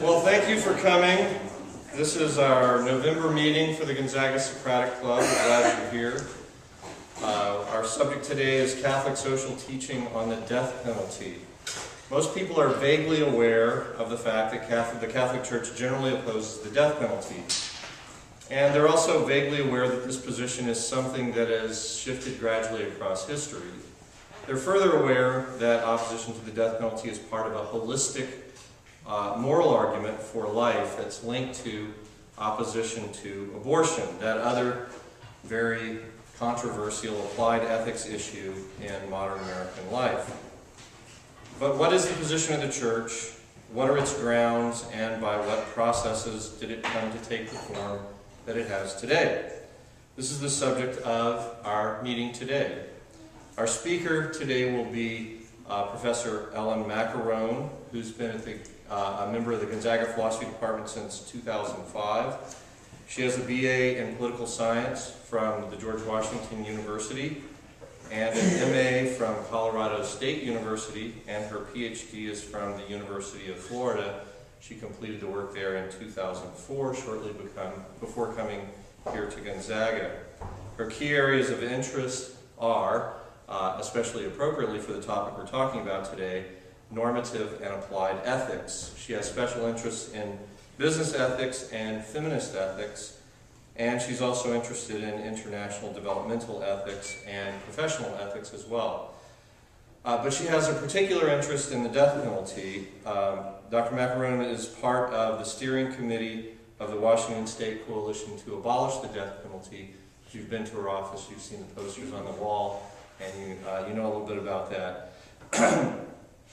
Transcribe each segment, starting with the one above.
Well, thank you for coming. This is our November meeting for the Gonzaga Socratic Club. We're glad you're here. Our subject today is Catholic social teaching on the death penalty. Most people are vaguely aware of the fact that the Catholic Church generally opposes the death penalty. And they're also vaguely aware that this position is something that has shifted gradually across history. They're further aware that opposition to the death penalty is part of a holistic moral argument for life that's linked to opposition to abortion, that other very controversial applied ethics issue in modern American life. But what is the position of the Church? What are its grounds, and by what processes did it come to take the form that it has today? This is the subject of our meeting today. Our speaker today will be Professor Ellen Maccarone, who's been a member of the Gonzaga Philosophy Department since 2005. She has a BA in Political Science from the George Washington University and an MA from Colorado State University, and her PhD is from the University of Florida. She completed the work there in 2004, shortly before coming here to Gonzaga. Her key areas of interest are, especially appropriately for the topic we're talking about today, normative and applied ethics. She has special interests in business ethics and feminist ethics, and she's also interested in international developmental ethics and professional ethics as well. But she has a particular interest in the death penalty. Dr. Maccarone is part of the steering committee of the Washington State Coalition to abolish the death penalty. If you've been to her office, you've seen the posters on the wall, and you know a little bit about that.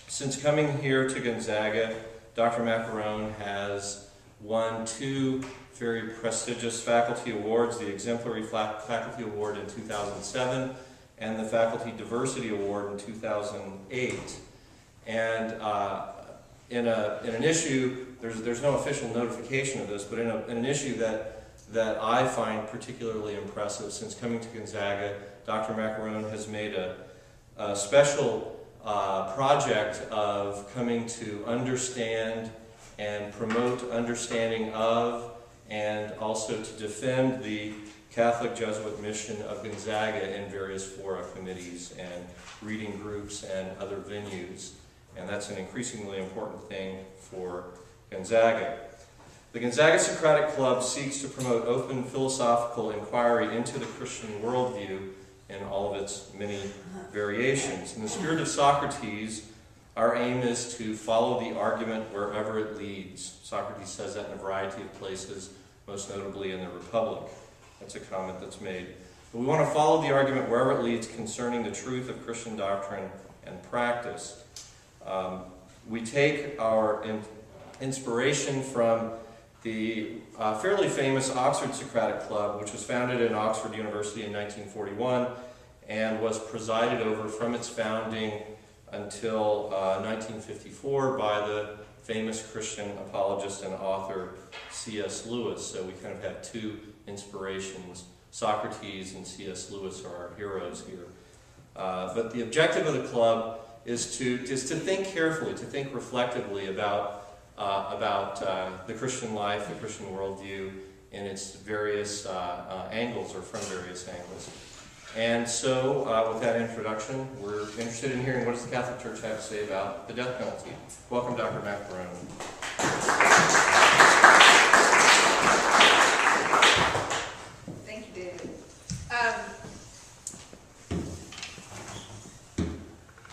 Since coming here to Gonzaga, Dr. Maccarone has won two very prestigious faculty awards, the Exemplary Faculty Award in 2007 and the Faculty Diversity Award in 2008. And in an issue, there's no official notification of this, but in an issue that I find particularly impressive, since coming to Gonzaga, Dr. Maccarone has made a special project of coming to understand and promote understanding of, and also to defend the Catholic Jesuit mission of Gonzaga in various fora, committees, and reading groups and other venues. And that's an increasingly important thing for Gonzaga. The Gonzaga Socratic Club seeks to promote open philosophical inquiry into the Christian worldview in all of its many variations. In the spirit of Socrates, our aim is to follow the argument wherever it leads. Socrates says that in a variety of places, most notably in the Republic. That's a comment that's made. But we want to follow the argument wherever it leads concerning the truth of Christian doctrine and practice. We take our inspiration from the fairly famous Oxford Socratic Club, which was founded in Oxford University in 1941 and was presided over from its founding until 1954 by the famous Christian apologist and author C.S. Lewis. So we kind of have two inspirations. Socrates and C.S. Lewis are our heroes here. But the objective of the club is to think carefully, to think reflectively about the Christian life, the Christian worldview, in its various angles, or from various angles. And so, with that introduction, we're interested in hearing what does the Catholic Church have to say about the death penalty. Welcome, Dr. Maccarone. Thank you, David.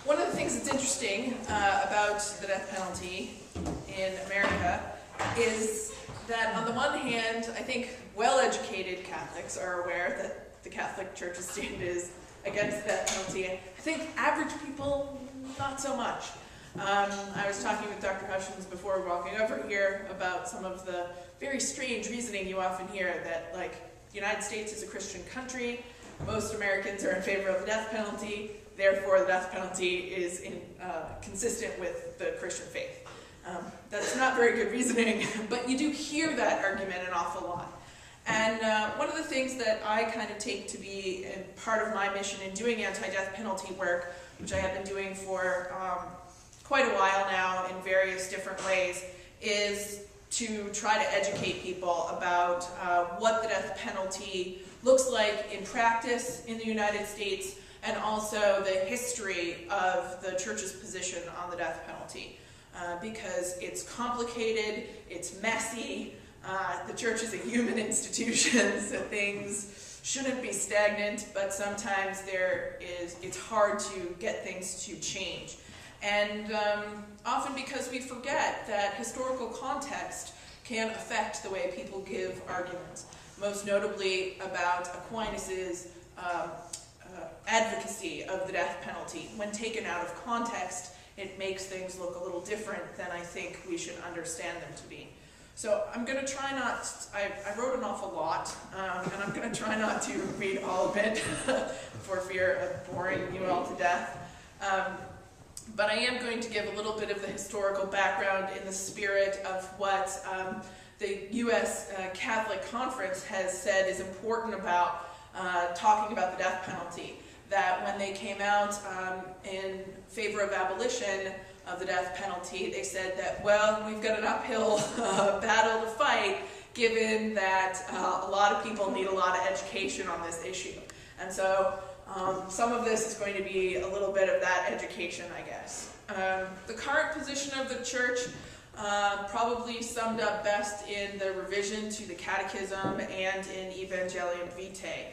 One of the things that's interesting about the death penalty in America is that, on the one hand, I think well-educated Catholics are aware that the Catholic Church's stand is against the death penalty. I think average people, not so much. I was talking with Dr. Hutchins before walking over here about some of the very strange reasoning you often hear that, like, the United States is a Christian country, most Americans are in favor of the death penalty, therefore the death penalty is consistent with the Christian faith. That's not very good reasoning, but you do hear that argument an awful lot. And one of the things that I kind of take to be part of my mission in doing anti-death penalty work, which I have been doing for quite a while now in various different ways, is to try to educate people about what the death penalty looks like in practice in the United States, and also the history of the church's position on the death penalty. Because it's complicated, it's messy, the church is a human institution, so things shouldn't be stagnant, but sometimes it's hard to get things to change. And often because we forget that historical context can affect the way people give arguments, most notably about Aquinas's advocacy of the death penalty. When taken out of context, it makes things look a little different than I think we should understand them to be. So I'm going to try not, I wrote an awful lot, and I'm going to try not to read all of it for fear of boring you all to death. But I am going to give a little bit of the historical background in the spirit of what the U.S. Catholic Conference has said is important about talking about the death penalty. That when they came out in favor of abolition of the death penalty, they said that, well, we've got an uphill battle to fight, given that a lot of people need a lot of education on this issue. And so some of this is going to be a little bit of that education, I guess. The current position of the church probably summed up best in the revision to the Catechism and in Evangelium Vitae.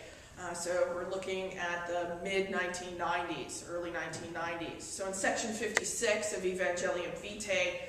So we're looking at the mid-1990s, early 1990s. So in section 56 of Evangelium Vitae,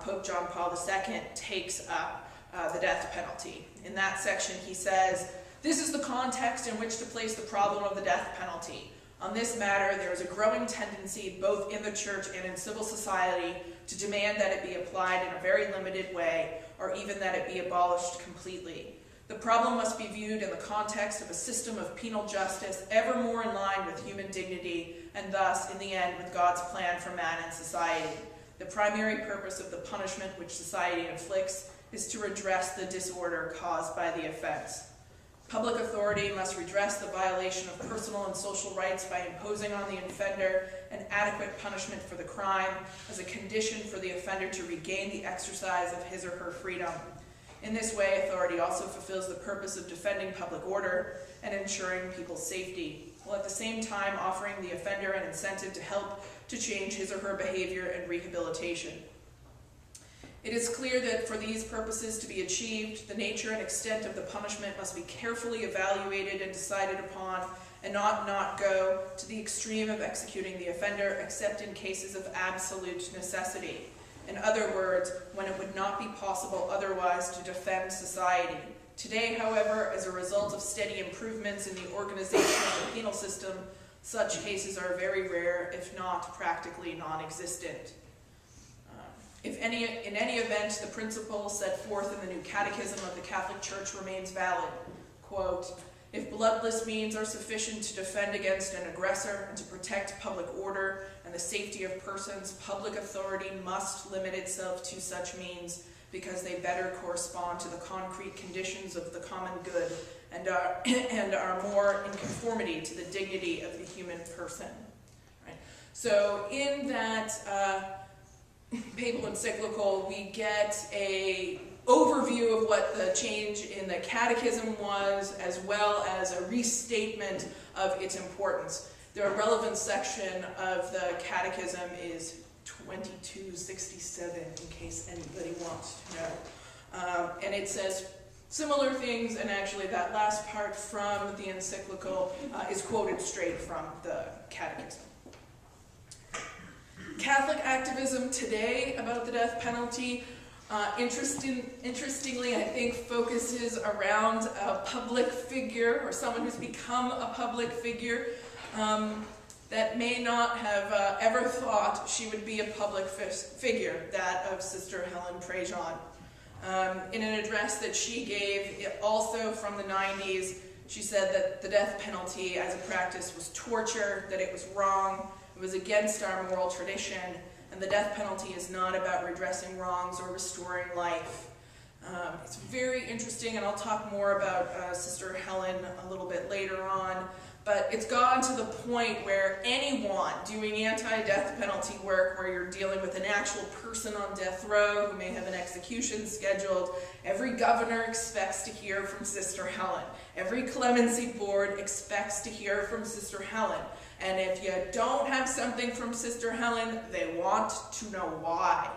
Pope John Paul II takes up the death penalty. In that section he says, "This is the context in which to place the problem of the death penalty. On this matter, there is a growing tendency, both in the church and in civil society, to demand that it be applied in a very limited way, or even that it be abolished completely. The problem must be viewed in the context of a system of penal justice ever more in line with human dignity, and thus, in the end, with God's plan for man and society. The primary purpose of the punishment which society inflicts is to redress the disorder caused by the offense. Public authority must redress the violation of personal and social rights by imposing on the offender an adequate punishment for the crime as a condition for the offender to regain the exercise of his or her freedom. In this way, authority also fulfills the purpose of defending public order and ensuring people's safety, while at the same time offering the offender an incentive to help to change his or her behavior and rehabilitation. It is clear that for these purposes to be achieved, the nature and extent of the punishment must be carefully evaluated and decided upon, and not go to the extreme of executing the offender except in cases of absolute necessity. In other words, when it would not be possible otherwise to defend society. Today, however, as a result of steady improvements in the organization of the penal system, such cases are very rare, if not practically non-existent. In any event, the principle set forth in the new Catechism of the Catholic Church remains valid. Quote, "If bloodless means are sufficient to defend against an aggressor and to protect public order and the safety of persons, public authority must limit itself to such means because they better correspond to the concrete conditions of the common good and are more in conformity to the dignity of the human person." Right? So in that papal encyclical, we get a overview of what the change in the catechism was, as well as a restatement of its importance. The relevant section of the catechism is 2267, in case anybody wants to know. And it says similar things, and actually that last part from the encyclical is quoted straight from the catechism. Catholic activism today about the death penalty, interestingly, I think focuses around a public figure, or someone who's become a public figure, that may not have ever thought she would be a public figure, that of Sister Helen Prejean. In an address that she gave, also from the 90s, she said that the death penalty as a practice was torture, that it was wrong, it was against our moral tradition, and the death penalty is not about redressing wrongs or restoring life. It's very interesting, and I'll talk more about Sister Helen a little bit later on, But it's gone to the point where anyone doing anti-death penalty work, where you're dealing with an actual person on death row who may have an execution scheduled, every governor expects to hear from Sister Helen. Every clemency board expects to hear from Sister Helen. And if you don't have something from Sister Helen, they want to know why.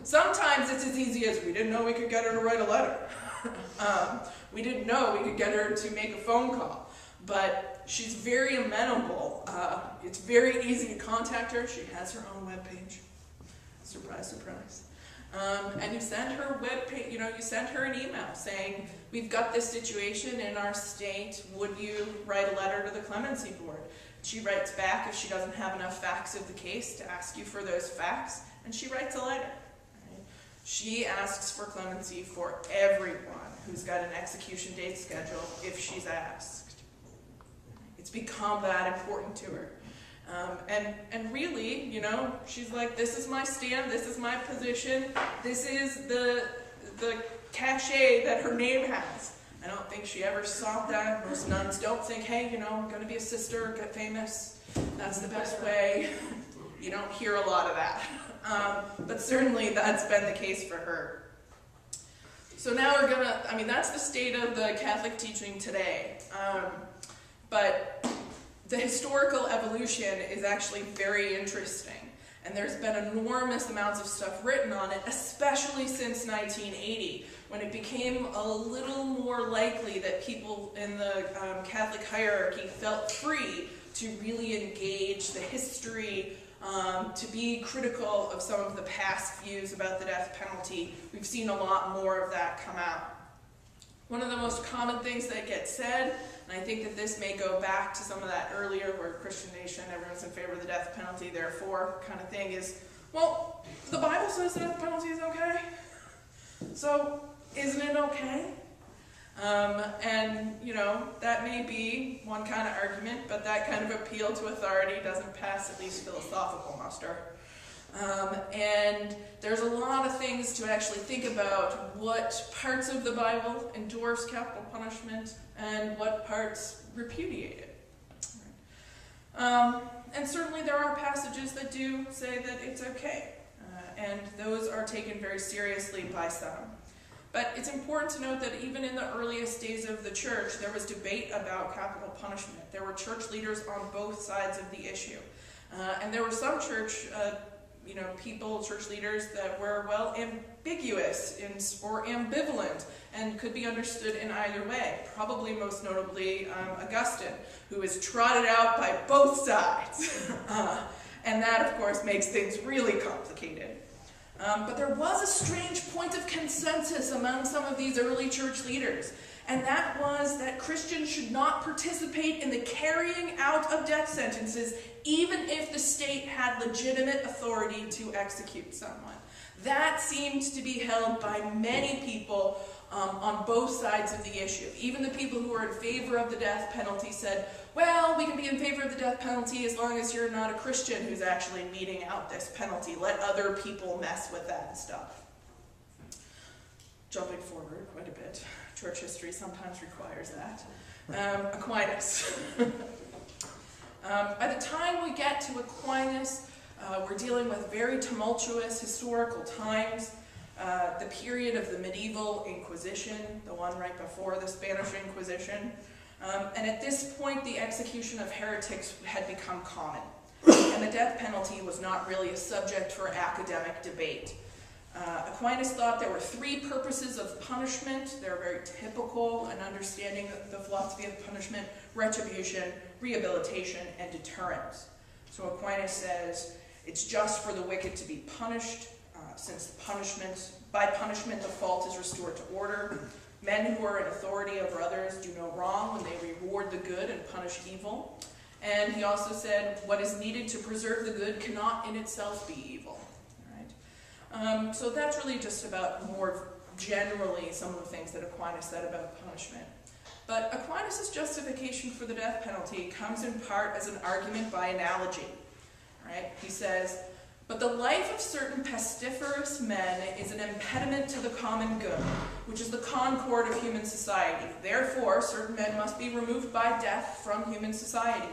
Sometimes it's as easy as, we didn't know we could get her to write a letter. We didn't know we could get her to make a phone call. But she's very amenable. It's very easy to contact her. She has her own webpage. Surprise, surprise. And you send her webpage, you send her an email saying, we've got this situation in our state. Would you write a letter to the clemency board? She writes back if she doesn't have enough facts of the case to ask you for those facts, and she writes a letter. Right? She asks for clemency for everyone who's got an execution date scheduled if she's asked. It's become that important to her. And really, she's like, this is my stand, this is my position, this is the cachet that her name has. I don't think she ever sought that. Most nuns don't think, hey, I'm going to be a sister, get famous. That's the best way. You don't hear a lot of that. But certainly that's been the case for her. So now that's the state of the Catholic teaching today. But the historical evolution is actually very interesting. And there's been enormous amounts of stuff written on it, especially since 1980, when it became a little more likely that people in the Catholic hierarchy felt free to really engage the history, to be critical of some of the past views about the death penalty. We've seen a lot more of that come out. One of the most common things that gets said, and I think that this may go back to some of that earlier where Christian nation, everyone's in favor of the death penalty, therefore kind of thing, is, well, the Bible says the death penalty is okay, so isn't it okay? That may be one kind of argument, but that kind of appeal to authority doesn't pass at least philosophical muster. And there's a lot of things to actually think about what parts of the Bible endorse capital punishment and what parts repudiate it. And certainly there are passages that do say that it's okay, and those are taken very seriously by some. But it's important to note that even in the earliest days of the church, there was debate about capital punishment. There were church leaders on both sides of the issue. And there were some church leaders that were, ambiguous or ambivalent and could be understood in either way. Probably most notably Augustine, who is trotted out by both sides. And that, of course, makes things really complicated. But there was a strange point of consensus among some of these early church leaders, and that was that Christians should not participate in the carrying out of death sentences, even if the state had legitimate authority to execute someone. That seemed to be held by many people on both sides of the issue. Even the people who were in favor of the death penalty said, well, we can be in favor of the death penalty as long as you're not a Christian who's actually meting out this penalty. Let other people mess with that stuff. Jumping forward quite a bit. Church history sometimes requires that. Aquinas. By the time we get to Aquinas, we're dealing with very tumultuous historical times. The period of the medieval Inquisition, the one right before the Spanish Inquisition. And at this point, the execution of heretics had become common. And the death penalty was not really a subject for academic debate. Aquinas thought there were three purposes of punishment. They're very typical in understanding the philosophy of punishment: retribution, rehabilitation, and deterrence. So Aquinas says it's just for the wicked to be punished, since by punishment the fault is restored to order. Men who are in authority over others do no wrong when they reward the good and punish evil. And he also said, what is needed to preserve the good cannot in itself be evil. Right? So that's really just about more generally some of the things that Aquinas said about punishment. But Aquinas' justification for the death penalty comes in part as an argument by analogy. Right? He says, But the life of certain pestiferous men is an impediment to the common good, which is the concord of human society. Therefore, certain men must be removed by death from human society.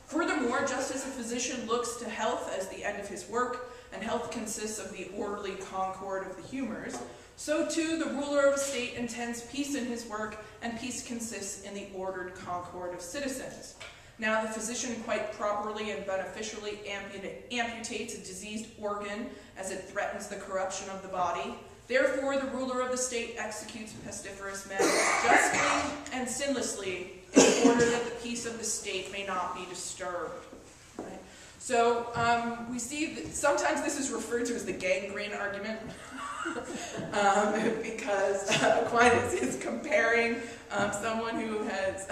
Furthermore, just as a physician looks to health as the end of his work, and health consists of the orderly concord of the humors, so too the ruler of a state intends peace in his work, and peace consists in the ordered concord of citizens. Now the physician quite properly and beneficially amputates a diseased organ as it threatens the corruption of the body. Therefore the ruler of the state executes pestiferous men justly and sinlessly in order that the peace of the state may not be disturbed. Right? So we see that sometimes this is referred to as the gangrene argument because Aquinas is comparing someone who has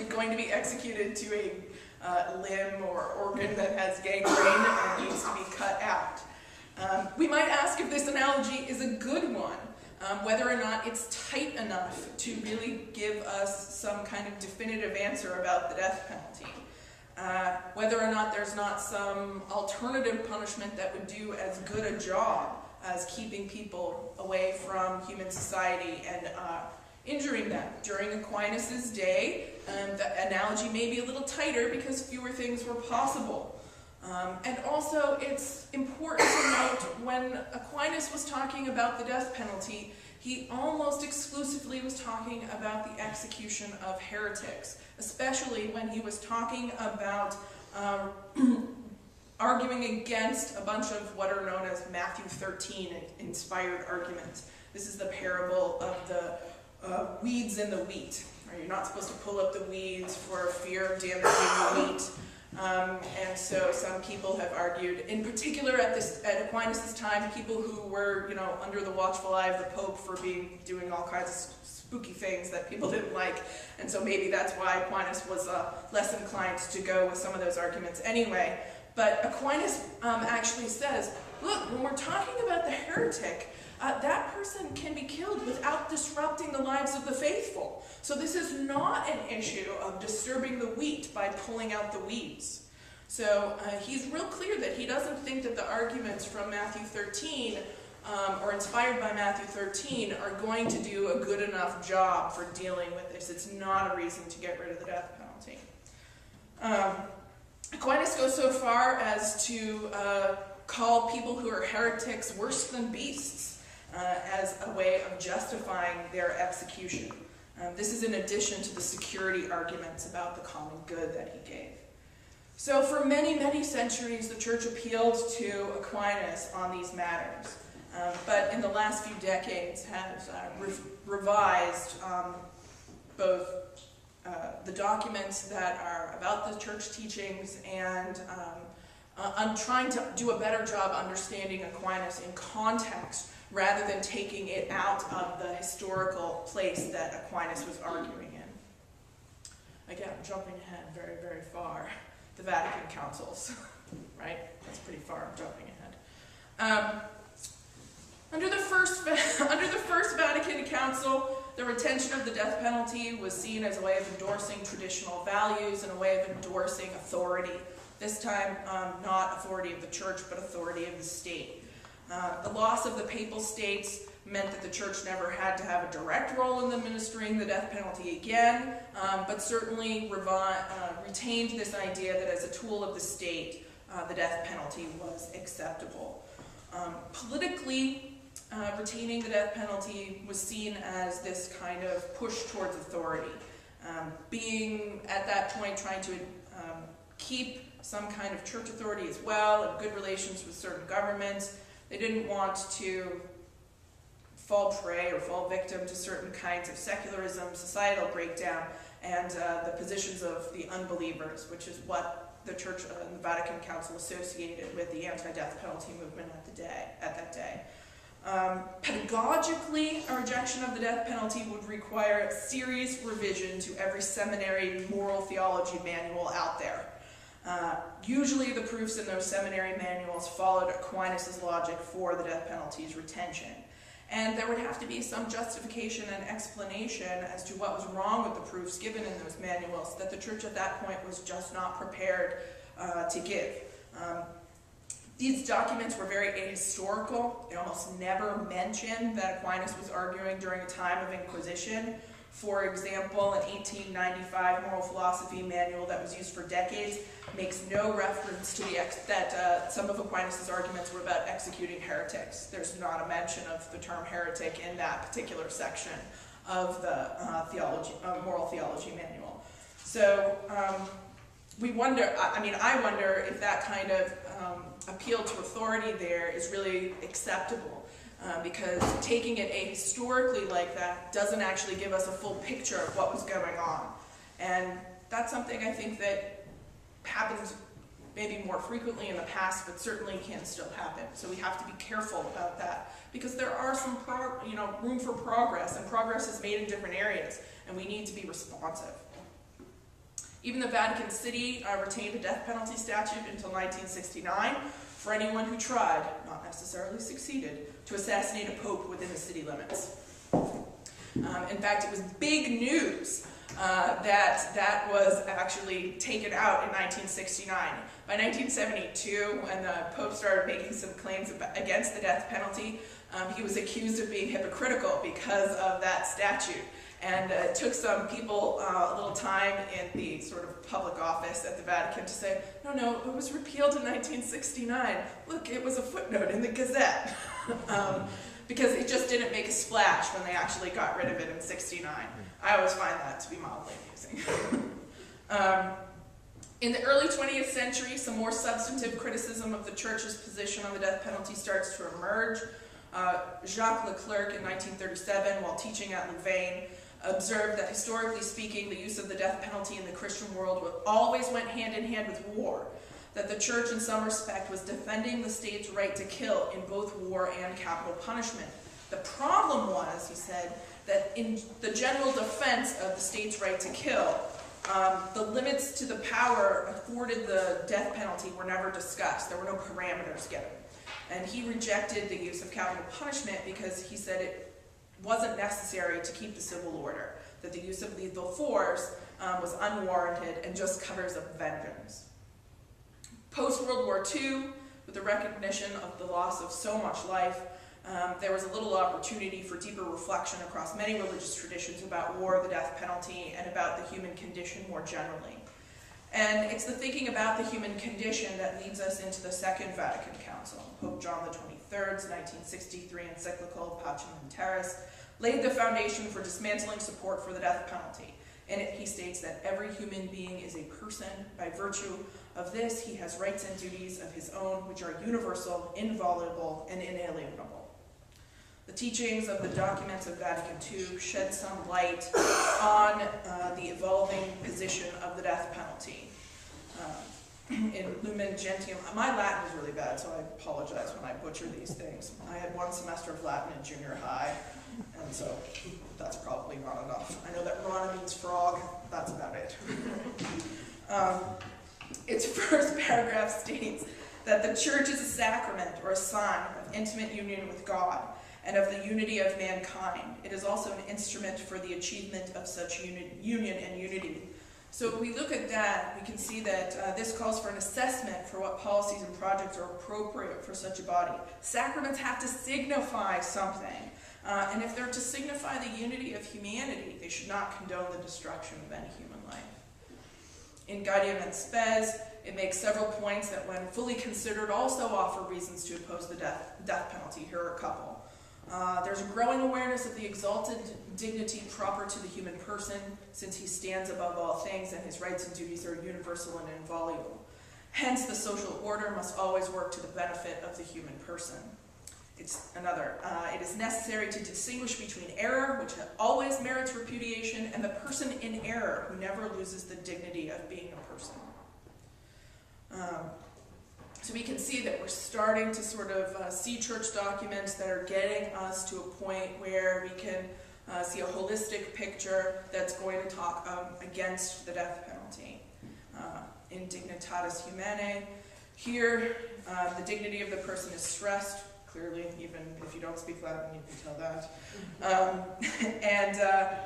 going to be executed to a limb or organ that has gangrene and needs to be cut out. We might ask if this analogy is a good one, whether or not it's tight enough to really give us some kind of definitive answer about the death penalty. Whether or not there's not some alternative punishment that would do as good a job as keeping people away from human society and injuring them. During Aquinas' day, the analogy may be a little tighter because fewer things were possible. And also, it's important to note when Aquinas was talking about the death penalty, he almost exclusively was talking about the execution of heretics, especially when he was talking about arguing against a bunch of what are known as Matthew 13 inspired arguments. This is the parable of the weeds in the wheat. Right? You're not supposed to pull up the weeds for fear of damaging the wheat. And so some people have argued, in particular at Aquinas' time, people who were, under the watchful eye of the Pope for doing all kinds of spooky things that people didn't like. And so maybe that's why Aquinas was less inclined to go with some of those arguments anyway. But Aquinas actually says, look, when we're talking about the heretic, that person can be killed without disrupting the lives of the faithful. So this is not an issue of disturbing the wheat by pulling out the weeds. So he's real clear that he doesn't think that the arguments from Matthew 13 or inspired by Matthew 13 are going to do a good enough job for dealing with this. It's not a reason to get rid of the death penalty. Aquinas goes so far as to call people who are heretics worse than beasts. As a way of justifying their execution. This is in addition to the security arguments about the common good that he gave. So for many, many centuries, the Church appealed to Aquinas on these matters, but in the last few decades has revised both the documents that are about the Church teachings and on trying to do a better job understanding Aquinas in context rather than taking it out of the historical place that Aquinas was arguing in. Again, I'm jumping ahead very, very far. The Vatican Councils, right? That's pretty far, I'm jumping ahead. Under the First Vatican Council, the retention of the death penalty was seen as a way of endorsing traditional values and a way of endorsing authority. This time, not authority of the Church, but authority of the state. The loss of the papal states meant that the Church never had to have a direct role in administering the death penalty again, but certainly retained this idea that as a tool of the state, the death penalty was acceptable. Politically, retaining the death penalty was seen as this kind of push towards authority. Being at that point trying to keep some kind of church authority as well and good relations with certain governments. They didn't want to fall prey or fall victim to certain kinds of secularism, societal breakdown, and the positions of the unbelievers, which is what the Church and the Vatican Council associated with the anti-death penalty movement at that day. Pedagogically, a rejection of the death penalty would require a serious revision to every seminary moral theology manual out there. Usually the proofs in those seminary manuals followed Aquinas' logic for the death penalty's retention. And there would have to be some justification and explanation as to what was wrong with the proofs given in those manuals that the Church at that point was just not prepared to give. These documents were very ahistorical. They almost never mentioned that Aquinas was arguing during a time of Inquisition. For example, an 1895 moral philosophy manual that was used for decades makes no reference to that some of Aquinas' arguments were about executing heretics. There's not a mention of the term heretic in that particular section of the moral theology manual. So I wonder if that kind of appeal to authority there is really acceptable. Because taking it ahistorically like that doesn't actually give us a full picture of what was going on. And that's something I think that happens maybe more frequently in the past, but certainly can still happen. So we have to be careful about that, because there are some room for progress, and progress is made in different areas, and we need to be responsive. Even the Vatican City retained a death penalty statute until 1969 for anyone who tried, not necessarily succeeded, to assassinate a pope within the city limits. In fact, it was big news that was actually taken out in 1969. By 1972, when the Pope started making some claims against the death penalty, he was accused of being hypocritical because of that statute. And it took some people a little time in the sort of public office at the Vatican to say, no, it was repealed in 1969. Look, it was a footnote in the Gazette. Because it just didn't make a splash when they actually got rid of it in 1969. I always find that to be mildly amusing. In the early 20th century, some more substantive criticism of the Church's position on the death penalty starts to emerge. Jacques Leclerc in 1937, while teaching at Louvain, observed that historically speaking, the use of the death penalty in the Christian world always went hand in hand with war. That the Church in some respect was defending the state's right to kill in both war and capital punishment. The problem was, he said, that in the general defense of the state's right to kill, the limits to the power afforded the death penalty were never discussed. There were no parameters given. And he rejected the use of capital punishment because he said it wasn't necessary to keep the civil order, that the use of lethal force was unwarranted and just covers of vengeance. Post-World War II, with the recognition of the loss of so much life, there was a little opportunity for deeper reflection across many religious traditions about war, the death penalty, and about the human condition more generally. And it's the thinking about the human condition that leads us into the Second Vatican Council. Pope John XXIII's 1963 encyclical Pacem in Terris laid the foundation for dismantling support for the death penalty. In it, he states that every human being is a person. By virtue of this, he has rights and duties of his own, which are universal, inviolable, and inalienable. The teachings of the documents of Vatican II shed some light on the evolving position of the death penalty. In Lumen Gentium, my Latin is really bad, so I apologize when I butcher these things. I had one semester of Latin in junior high, and so that's probably not enough. I know that rana means frog, that's about it. Its first paragraph states that the Church is a sacrament or a sign of intimate union with God and of the unity of mankind. It is also an instrument for the achievement of such union and unity. So if we look at that, we can see that this calls for an assessment for what policies and projects are appropriate for such a body. Sacraments have to signify something. And if they're to signify the unity of humanity, they should not condone the destruction of any human life. In Gaudium et Spes, it makes several points that, when fully considered, also offer reasons to oppose the death penalty. Here are a couple. There's a growing awareness of the exalted dignity proper to the human person, since he stands above all things and his rights and duties are universal and inviolable. Hence, the social order must always work to the benefit of the human person. It's another. It is necessary to distinguish between error, which always merits repudiation, and the person in error, who never loses the dignity of being a person. So we can see that we're starting to sort of see church documents that are getting us to a point where we can see a holistic picture that's going to talk against the death penalty. In Dignitatis Humanae, here the dignity of the person is stressed. Clearly, even if you don't speak Latin, you can tell that.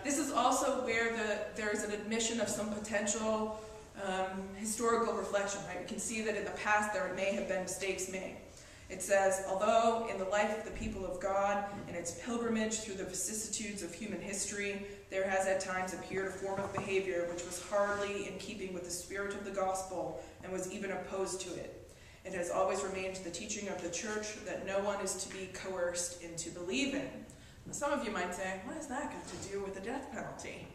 This is also where there's an admission of some potential historical reflection, right? We can see that in the past there may have been mistakes made. It says, although in the life of the people of God, in its pilgrimage through the vicissitudes of human history, there has at times appeared a form of behavior which was hardly in keeping with the spirit of the gospel and was even opposed to it. It has always remained the teaching of the church that no one is to be coerced into believing. Now, some of you might say, what has that got to do with the death penalty?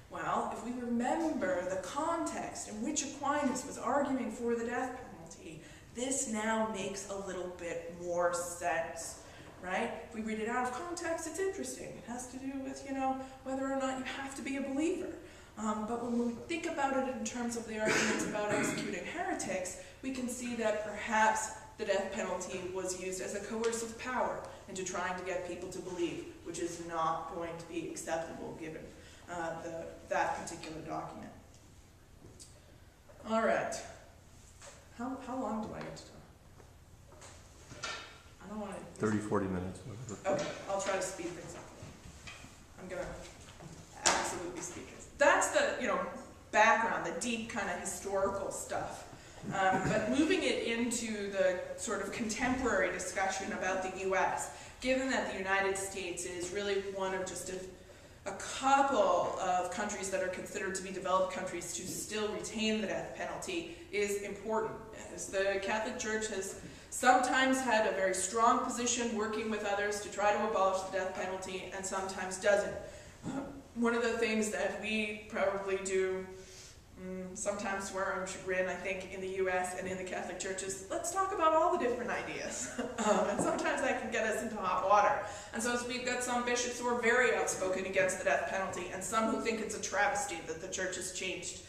Well, if we remember the context in which Aquinas was arguing for the death penalty, this now makes a little bit more sense, right? If we read it out of context, it's interesting. It has to do with, whether or not you have to be a believer. But when we think about it in terms of the arguments about executing heretics, we can see that perhaps the death penalty was used as a coercive power into trying to get people to believe, which is not going to be acceptable given that particular document. All right. How long do I get to talk? I don't want to... 30, 40 minutes. Okay, I'll try to speed things up. I'm going to absolutely speed things. That's the, background, the deep kind of historical stuff. But moving it into the sort of contemporary discussion about the U.S., given that the United States is really one of just a couple of countries that are considered to be developed countries to still retain the death penalty, is important. As the Catholic Church has sometimes had a very strong position working with others to try to abolish the death penalty, and sometimes doesn't. One of the things that we probably do, sometimes to our own chagrin, I think, in the U.S. and in the Catholic Church, is let's talk about all the different ideas. And sometimes that can get us into hot water. And so we've got some bishops who are very outspoken against the death penalty, and some who think it's a travesty that the Church has changed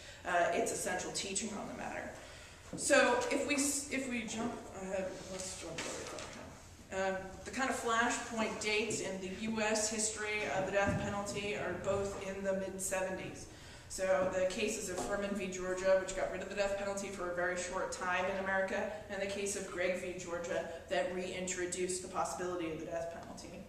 its essential teaching on the matter. So if we jump ahead, let's jump over. The kind of flashpoint dates in the U.S. history of the death penalty are both in the mid-70s. So the cases of Furman v. Georgia, which got rid of the death penalty for a very short time in America, and the case of Gregg v. Georgia that reintroduced the possibility of the death penalty.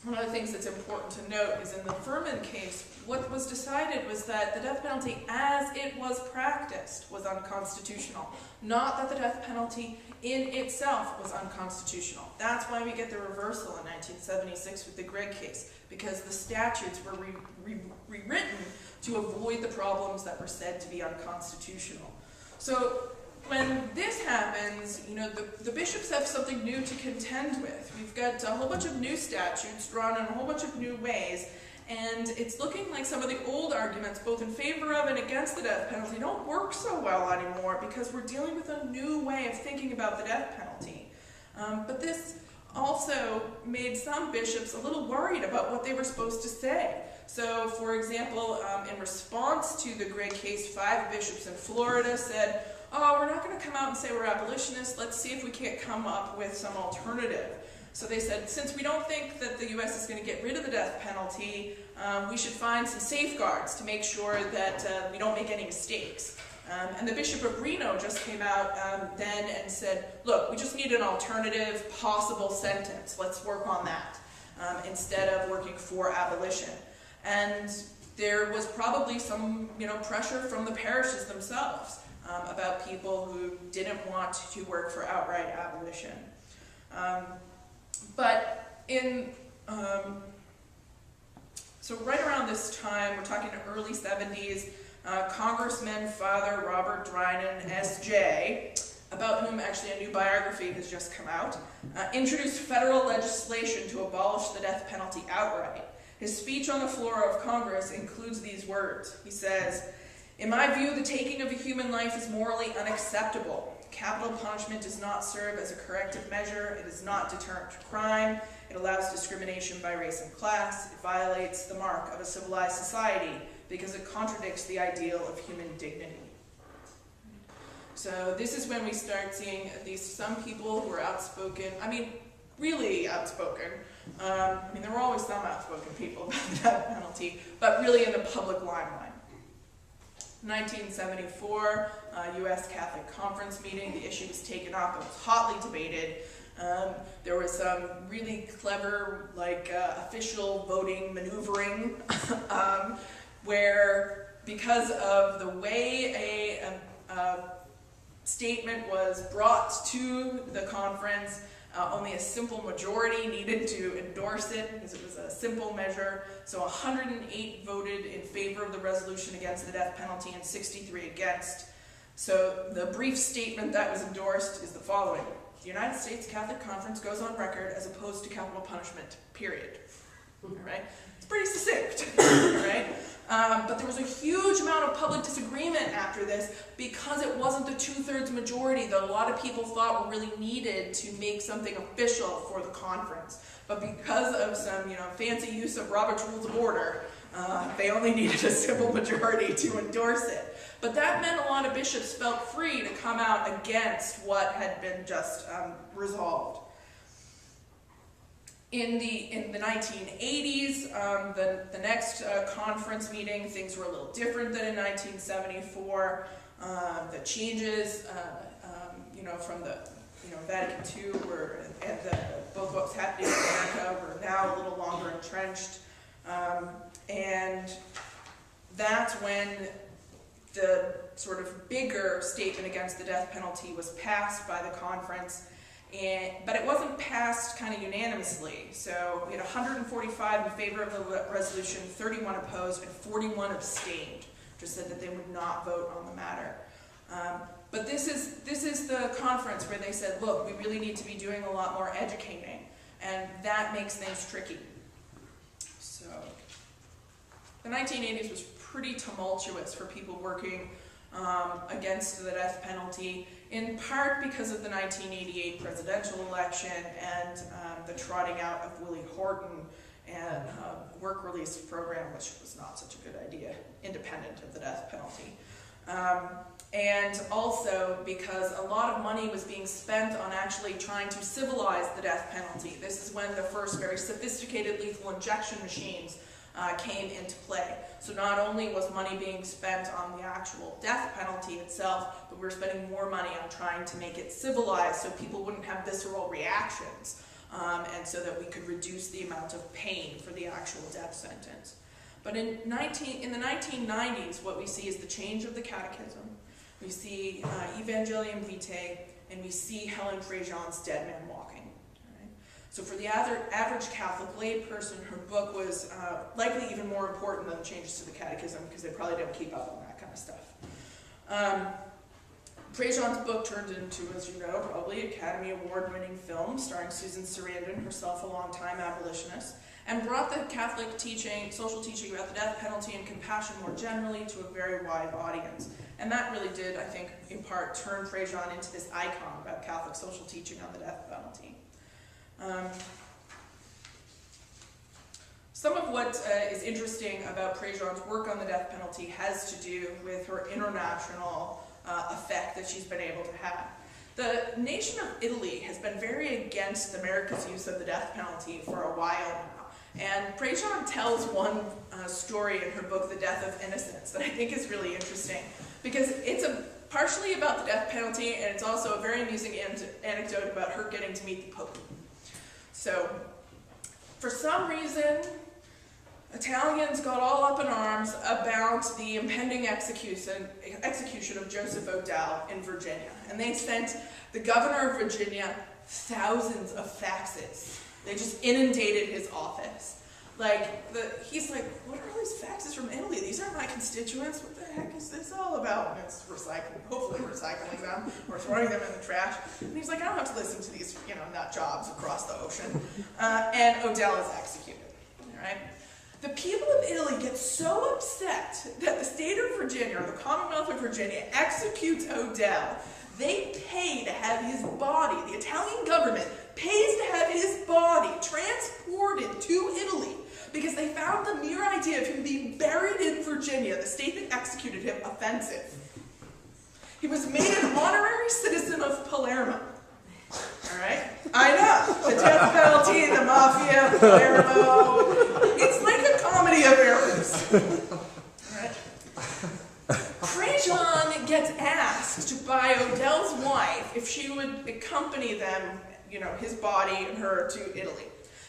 One of the things that's important to note is in the Furman case, what was decided was that the death penalty as it was practiced was unconstitutional, not that the death penalty in itself was unconstitutional. That's why we get the reversal in 1976 with the Gregg case, because the statutes were rewritten to avoid the problems that were said to be unconstitutional. So when this happens, the bishops have something new to contend with. We've got a whole bunch of new statutes drawn in a whole bunch of new ways, and it's looking like some of the old arguments, both in favor of and against the death penalty, don't work so well anymore because we're dealing with a new way of thinking about the death penalty. But this also made some bishops a little worried about what they were supposed to say. So, for example, in response to the Gregg case, 5 bishops in Florida said, oh, we're not going to come out and say we're abolitionists, let's see if we can't come up with some alternative. So they said, since we don't think that the U.S. is going to get rid of the death penalty, we should find some safeguards to make sure that we don't make any mistakes. And the Bishop of Reno just came out then and said, look, we just need an alternative possible sentence. Let's work on that instead of working for abolition. And there was probably some pressure from the parishes themselves about people who didn't want to work for outright abolition. So right around this time, we're talking the early 70s, Congressman Father Robert Drinan, S.J., about whom actually a new biography has just come out, introduced federal legislation to abolish the death penalty outright. His speech on the floor of Congress includes these words. He says, "In my view, the taking of a human life is morally unacceptable. Capital punishment does not serve as a corrective measure. It is not deterrent to crime. It allows discrimination by race and class. It violates the mark of a civilized society because it contradicts the ideal of human dignity." So this is when we start seeing at least some people who are outspoken, really outspoken. There were always some outspoken people about the death penalty, but really in the public limelight. 1974, U.S. Catholic Conference meeting, the issue was taken up, it was hotly debated. There was some really clever, official voting maneuvering, where because of the way statement was brought to the conference. Only a simple majority needed to endorse it because it was a simple measure. So 108 voted in favor of the resolution against the death penalty and 63 against. So the brief statement that was endorsed is the following. The United States Catholic Conference goes on record as opposed to capital punishment, period. All right? It's pretty succinct, right? But there was a huge amount of public disagreement after this because it wasn't the 2/3 majority that a lot of people thought were really needed to make something official for the conference. But because of some, fancy use of Robert's Rules of Order, they only needed a simple majority to endorse it. But that meant a lot of bishops felt free to come out against what had been just resolved. In the 1980s, the next conference meeting, things were a little different than in 1974. The changes, from the Vatican II and both books happening in America were now a little longer entrenched, and that's when the sort of bigger statement against the death penalty was passed by the conference. But it wasn't passed kind of unanimously. So we had 145 in favor of the resolution, 31 opposed, and 41 abstained, just said that they would not vote on the matter. But this is the conference where they said, look, we really need to be doing a lot more educating, and that makes things tricky. So the 1980s was pretty tumultuous for people working against the death penalty, in part because of the 1988 presidential election and the trotting out of Willie Horton and work release program, which was not such a good idea, independent of the death penalty. And also because a lot of money was being spent on actually trying to civilize the death penalty. This is when the first very sophisticated lethal injection machines came into play. So not only was money being spent on the actual death penalty itself, but we were spending more money on trying to make it civilized so people wouldn't have visceral reactions, and so that we could reduce the amount of pain for the actual death sentence. But in the 1990s, what we see is the change of the catechism. We see Evangelium Vitae, and we see Helen Prejean's Dead Man Walking. So for the average Catholic layperson, her book was likely even more important than the changes to the catechism because they probably didn't keep up on that kind of stuff. Prejean's book turned into, as you know, probably Academy Award-winning film starring Susan Sarandon, herself a long-time abolitionist, and brought the Catholic teaching, social teaching about the death penalty and compassion more generally to a very wide audience. And that really did, I think, in part turn Prejean into this icon about Catholic social teaching on the death penalty. Some of what is interesting about Prejean's work on the death penalty has to do with her international effect that she's been able to have. The nation of Italy has been very against America's use of the death penalty for a while now. And Prejean tells one story in her book, The Death of Innocence, that I think is really interesting because it's partially about the death penalty, and it's also a very amusing anecdote about her getting to meet the Pope. So, for some reason, Italians got all up in arms about the impending execution of Joseph O'Dell in Virginia. And they sent the governor of Virginia thousands of faxes. They just inundated his office. He's like, what are all these faxes from Italy? These aren't my constituents. What the heck is this all about? And it's hopefully recycling them or throwing them in the trash. And he's like, I don't have to listen to these, nut jobs across the ocean. And O'Dell is executed. All right? The people of Italy get so upset that the state of Virginia, or the Commonwealth of Virginia, executes O'Dell. They pay to have his body, the Italian government pays to have his body transported to Italy because they found the mere idea of him being buried in Virginia, the state that executed him, offensive. He was made an honorary citizen of Palermo. All right? I know. The death penalty, the mafia, Palermo. It's like a comedy of errors. All right? Prejean gets asked by O'Dell's wife if she would accompany them, his body and her to Italy.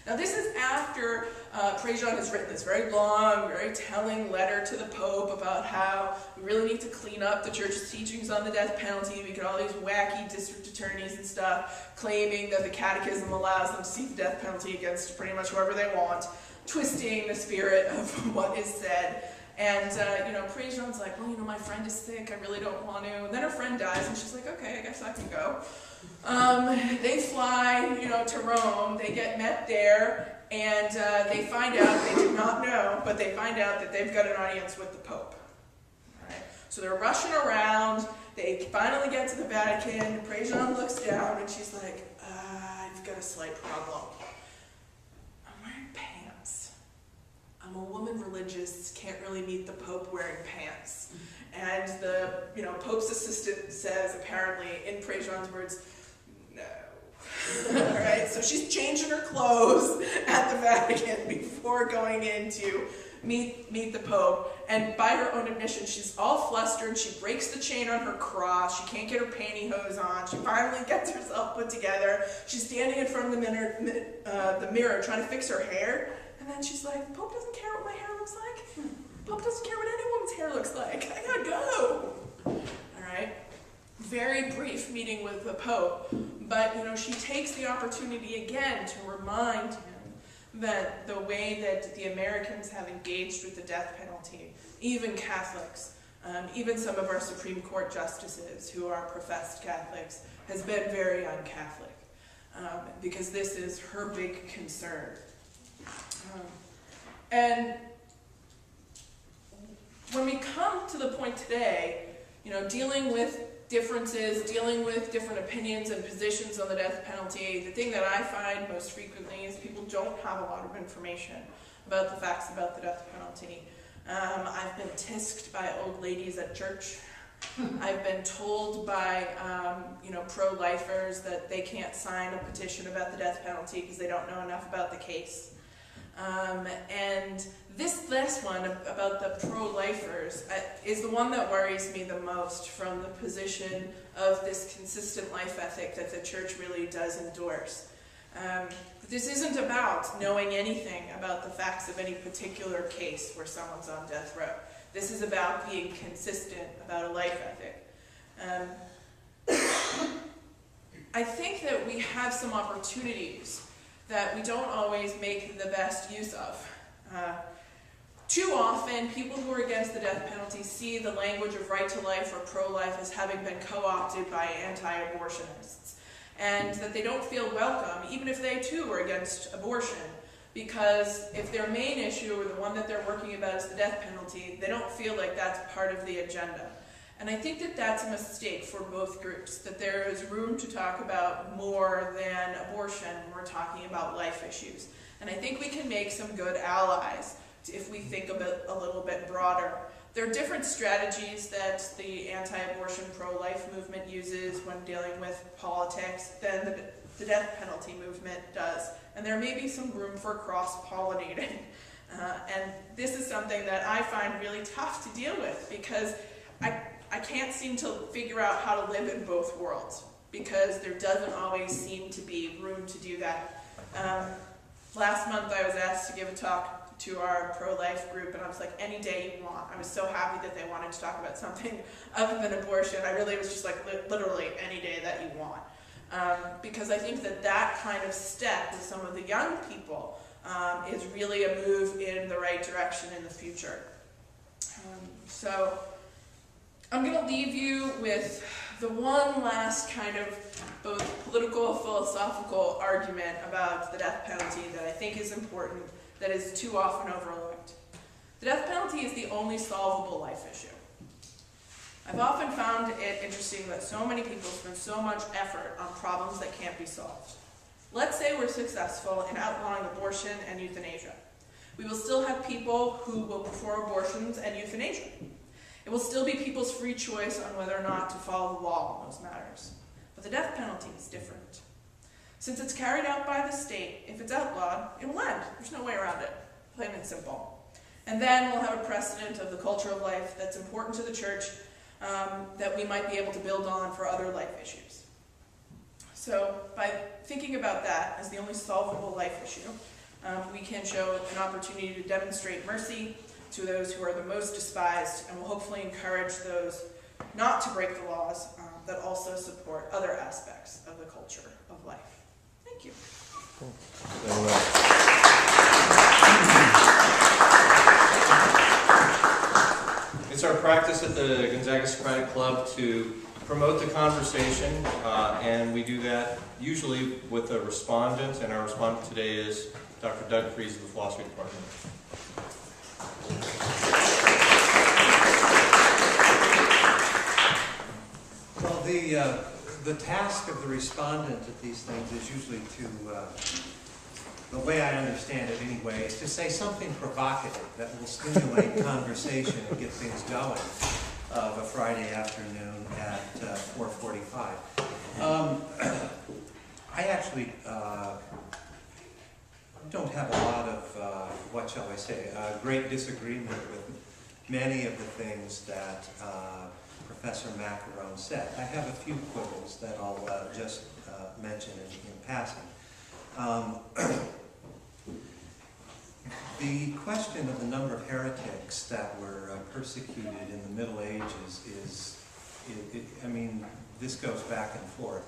Now this is after Prejean has written this very long, very telling letter to the Pope about how we really need to clean up the Church's teachings on the death penalty. We get all these wacky district attorneys and stuff claiming that the Catechism allows them to seek the death penalty against pretty much whoever they want, twisting the spirit of what is said. And, Prejean's like, well, my friend is sick, I really don't want to. And then her friend dies, and she's like, okay, I guess I can go. They fly, to Rome, they get met there, and they find out, they do not know, but they find out that they've got an audience with the Pope. All right? So they're rushing around, they finally get to the Vatican, Prejean looks down, and she's like, I've got a slight problem. I'm wearing pants. I'm a woman religious, can't really meet the Pope wearing pants. And the, Pope's assistant says, apparently, in Prejean's words, no. All right, so she's changing her clothes at the Vatican before going in to meet the Pope. And by her own admission, she's all flustered. She breaks the chain on her cross. She can't get her pantyhose on. She finally gets herself put together. She's standing in front of the mirror trying to fix her hair. And then she's like, the Pope doesn't care what my hair looks like. The Pope doesn't care what anyone's hair looks like. I gotta go. All right. Very brief meeting with the Pope. But, she takes the opportunity again to remind him that the way that the Americans have engaged with the death penalty, even Catholics, even some of our Supreme Court justices who are professed Catholics, has been very un-Catholic. Because this is her big concern. And when we come to the point today, dealing with differences, dealing with different opinions and positions on the death penalty, the thing that I find most frequently is people don't have a lot of information about the facts about the death penalty. I've been tisked by old ladies at church. I've been told by, pro-lifers that they can't sign a petition about the death penalty because they don't know enough about the case. And this last one about the pro-lifers is the one that worries me the most from the position of this consistent life ethic that the Church really does endorse. This isn't about knowing anything about the facts of any particular case where someone's on death row. This is about being consistent about a life ethic. I think that we have some opportunities that we don't always make the best use of. Too often, people who are against the death penalty see the language of right to life or pro-life as having been co-opted by anti-abortionists, and that they don't feel welcome, even if they too are against abortion, because if their main issue or the one that they're working about is the death penalty, they don't feel like that's part of the agenda. And I think that that's a mistake for both groups, that there is room to talk about more than abortion when we're talking about life issues. And I think we can make some good allies if we think a little bit broader. There are different strategies that the anti-abortion pro-life movement uses when dealing with politics than the death penalty movement does. And there may be some room for cross-pollinating. And this is something that I find really tough to deal with because I can't seem to figure out how to live in both worlds because there doesn't always seem to be room to do that. Last month I was asked to give a talk to our pro-life group, and I was like, any day you want. I was so happy that they wanted to talk about something other than abortion. I really was just like, literally any day that you want. Because I think that that kind of step with some of the young people is really a move in the right direction in the future. So I'm going to leave you with the one last kind of both political, philosophical argument about the death penalty that I think is important, that is too often overlooked. The death penalty is the only solvable life issue. I've often found it interesting that so many people spend so much effort on problems that can't be solved. Let's say we're successful in outlawing abortion and euthanasia. We will still have people who will perform abortions and euthanasia. It will still be people's free choice on whether or not to follow the law on those matters. But the death penalty is different. Since it's carried out by the state, if it's outlawed, it will end. There's no way around it, plain and simple. And then we'll have a precedent of the culture of life that's important to the church that we might be able to build on for other life issues. So by thinking about that as the only solvable life issue, we can show an opportunity to demonstrate mercy to those who are the most despised, and will hopefully encourage those not to break the laws, that also support other aspects of the culture of life. Thank you. It's our practice at the Gonzaga Socratic Club to promote the conversation, and we do that usually with a respondent, and our respondent today is Dr. Doug Fries of the Philosophy Department. Well, the task of the respondent at these things is usually to, the way I understand it anyway, is to say something provocative that will stimulate conversation and get things going of a Friday afternoon at 4:45. I actually don't have a lot of, what shall I say, great disagreement with many of the things that Professor Maccarone said. I have a few quibbles that I'll just mention in passing. The question of the number of heretics that were persecuted in the Middle Ages is, I mean, this goes back and forth.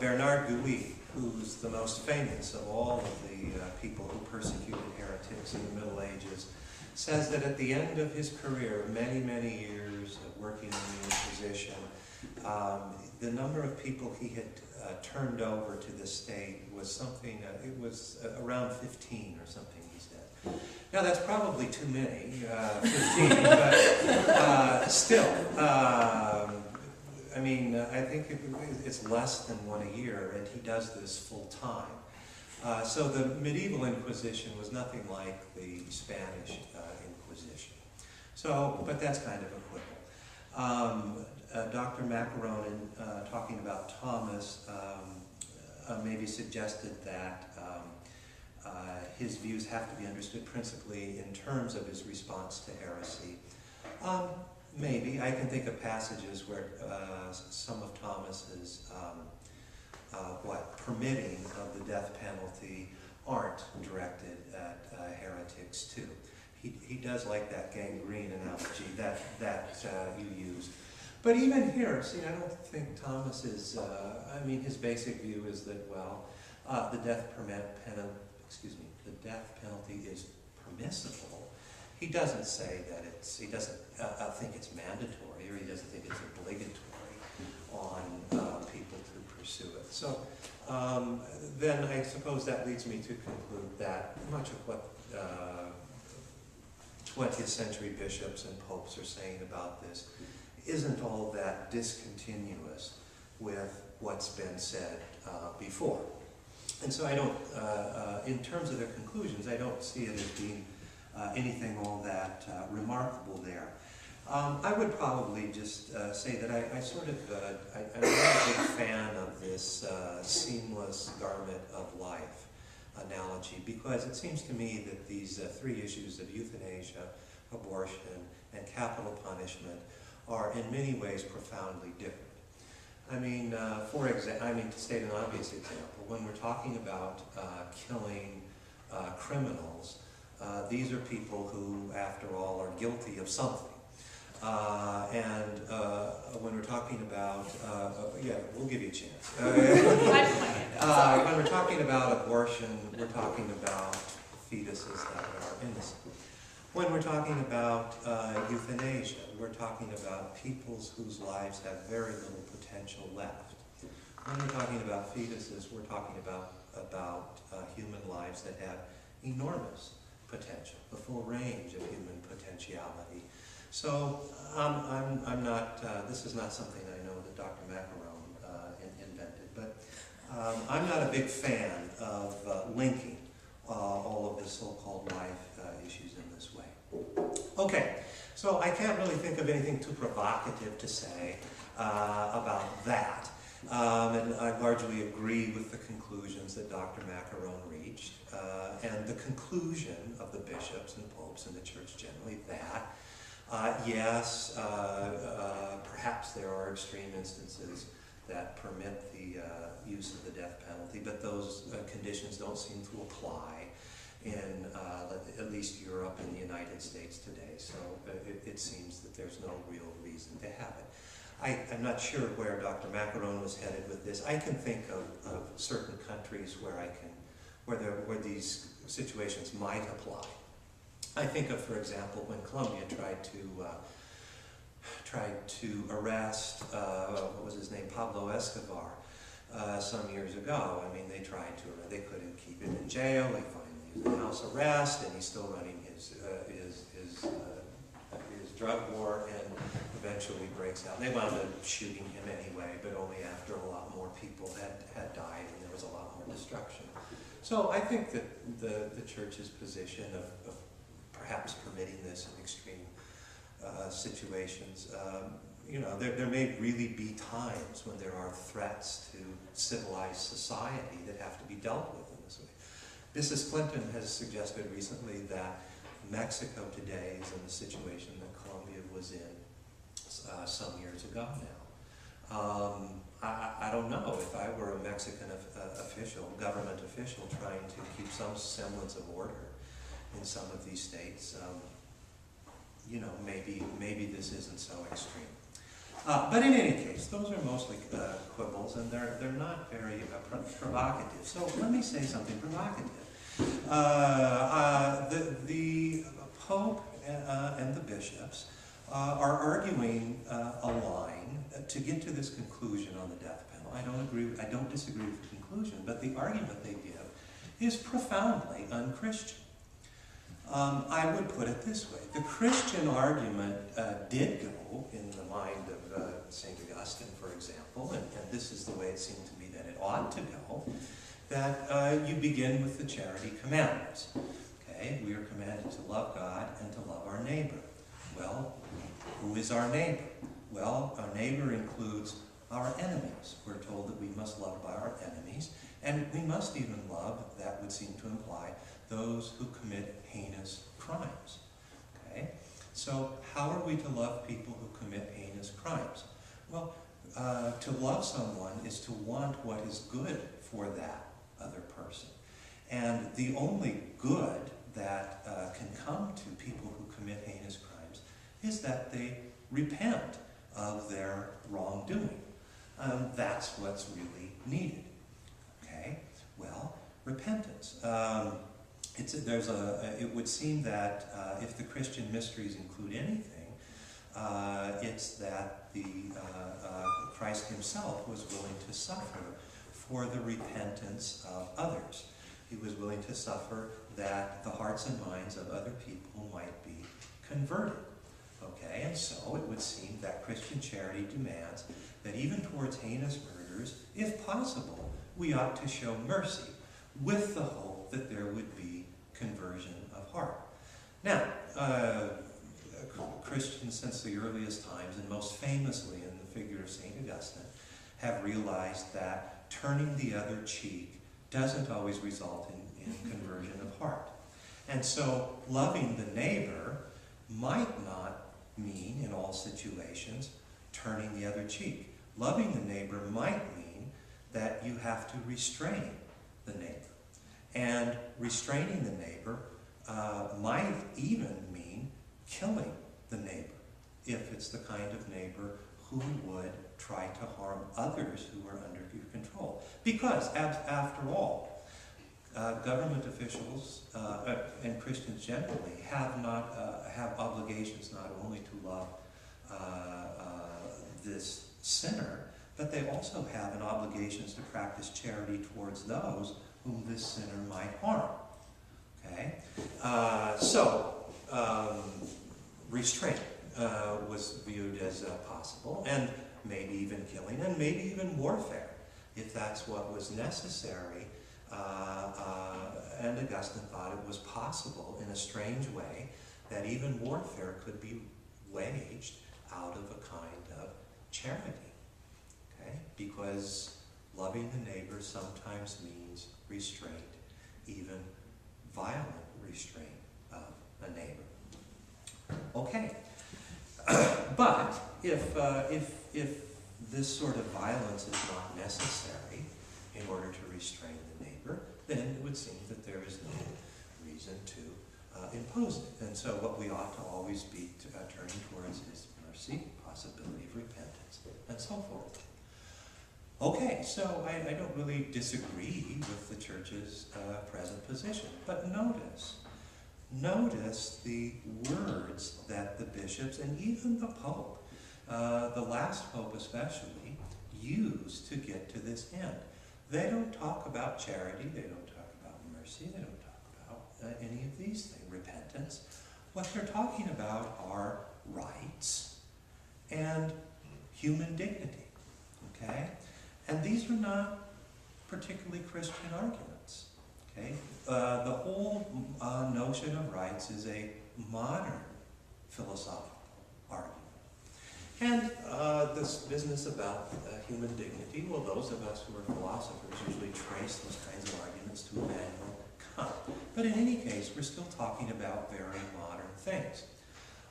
Bernard Gouy, who's the most famous of all of the people who persecuted heretics in the Middle Ages, says that at the end of his career, many, many years of working in the Inquisition, the number of people he had turned over to the state was something, it was around 15 or something, he said. Now that's probably too many, 15, but still, I mean, I think it's less than one a year, and he does this full time. So the medieval Inquisition was nothing like the Spanish Inquisition. So, but that's kind of a quibble. Dr. Maccarone, in talking about Thomas, maybe suggested that his views have to be understood principally in terms of his response to heresy. Maybe. I can think of passages where some of Thomas's permitting of the death penalty aren't directed at heretics too. He does like that gangrene analogy that you used. But even here, see, I don't think Thomas is, I mean, his basic view is that, well, the death penalty is permissible. He doesn't say that he doesn't think it's mandatory, or he doesn't think it's obligatory on people to pursue it. So then I suppose that leads me to conclude that much of what 20th century bishops and popes are saying about this isn't all that discontinuous with what's been said before. And so I don't, in terms of their conclusions, I don't see it as being anything all that remarkable there. I would probably just say that I'm not a big fan of this seamless garment of life analogy, because it seems to me that these three issues of euthanasia, abortion, and capital punishment are in many ways profoundly different. I mean, to state an obvious example, when we're talking about killing criminals, these are people who, after all, are guilty of something. When we're talking about, yeah, we'll give you a chance. When we're talking about abortion, we're talking about fetuses that are innocent. When we're talking about euthanasia, we're talking about peoples whose lives have very little potential left. When we're talking about fetuses, we're talking about human lives that have enormous potential, the full range of human potentiality. So I'm not, this is not something I know that Dr. Maccarone invented, but I'm not a big fan of linking all of the so-called life issues in this way. Okay, so I can't really think of anything too provocative to say about that. And I largely agree with the conclusions that Dr. Maccarone reached, and the conclusion of the bishops and popes and the church generally that, yes, perhaps there are extreme instances that permit the use of the death penalty, but those conditions don't seem to apply in at least Europe and the United States today. So it seems that there's no real reason to have it. I'm not sure where Dr. Maccarone was headed with this. I can think of certain countries where these situations might apply. I think of, for example, when Colombia tried to arrest, what was his name, Pablo Escobar, some years ago. I mean, they couldn't keep him in jail. They finally used a house arrest, and he's still running his drug war, and eventually breaks out. They wound up shooting him anyway, but only after a lot more people had died, and there was a lot more destruction. So I think that the church's position of perhaps permitting this in extreme situations, there may really be times when there are threats to civilized society that have to be dealt with in this way. Mrs. Clinton has suggested recently that Mexico today is in the situation that Colombia was in some years ago now. I don't know if I were a Mexican government official trying to keep some semblance of order in some of these states, maybe this isn't so extreme. But in any case, those are mostly quibbles, and they're not very provocative. So let me say something provocative. The Pope and the bishops are arguing a line to get to this conclusion on the death penalty. I don't disagree with the conclusion, but the argument they give is profoundly unchristian. I would put it this way. The Christian argument did go in the mind of St. Augustine, for example, and this is the way it seemed to me that it ought to go, that you begin with the charity commandments. Okay, we are commanded to love God and to love our neighbor. Well, who is our neighbor? Well, our neighbor includes our enemies. We're told that we must love by our enemies, and we must even love, that would seem to imply, those who commit heinous crimes. Okay? So how are we to love people who commit heinous crimes? Well, to love someone is to want what is good for that other person. And the only good that can come to people who commit heinous crimes is that they repent of their wrongdoing. That's what's really needed. Okay? Well, repentance. It would seem that if the Christian mysteries include anything, it's that Christ himself was willing to suffer for the repentance of others. He was willing to suffer that the hearts and minds of other people might be converted. Okay, and so it would seem that Christian charity demands that even towards heinous murders, if possible, we ought to show mercy with the hope that there would be conversion of heart. Now, Christians since the earliest times, and most famously in the figure of St. Augustine, have realized that turning the other cheek doesn't always result in conversion of heart. And so loving the neighbor might not mean, in all situations, turning the other cheek. Loving the neighbor might mean that you have to restrain the neighbor. And restraining the neighbor might even mean killing the neighbor, if it's the kind of neighbor who would try to harm others who are under your control. Because, after all, government officials and Christians generally have obligations not only to love this sinner, but they also have an obligation to practice charity towards those whom this sinner might harm. Okay? Restraint was viewed as possible, and maybe even killing, and maybe even warfare, if that's what was necessary. And Augustine thought it was possible, in a strange way, that even warfare could be waged out of a kind of charity. Okay? Because loving the neighbor sometimes means restraint, even violent restraint of a neighbor. Okay. But if this sort of violence is not necessary in order to restrain the neighbor, then it would seem that there is no reason to impose it. And so what we ought to always be turning towards is mercy, possibility of repentance, and so forth. Okay, so I don't really disagree with the church's present position, but notice the words that the bishops and even the Pope, the last Pope especially, use to get to this end. They don't talk about charity, they don't talk about mercy, they don't talk about any of these things, repentance. What they're talking about are rights and human dignity, okay? And these are not particularly Christian arguments, okay? The whole notion of rights is a modern philosophical argument. And this business about human dignity, well, those of us who are philosophers usually trace those kinds of arguments to Immanuel Kant. But in any case, we're still talking about very modern things.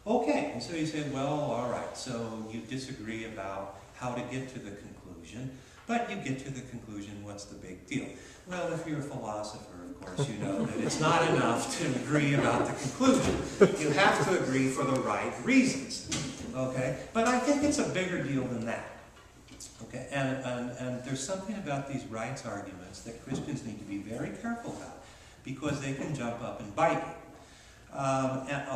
Okay, and so you say, well, all right, so you disagree about how to get to the conclusion, but you get to the conclusion, what's the big deal? Well, if you're a philosopher, of course, you know that it's not enough to agree about the conclusion. You have to agree for the right reasons, okay? But I think it's a bigger deal than that, okay? And there's something about these rights arguments that Christians need to be very careful about, because they can jump up and bite you.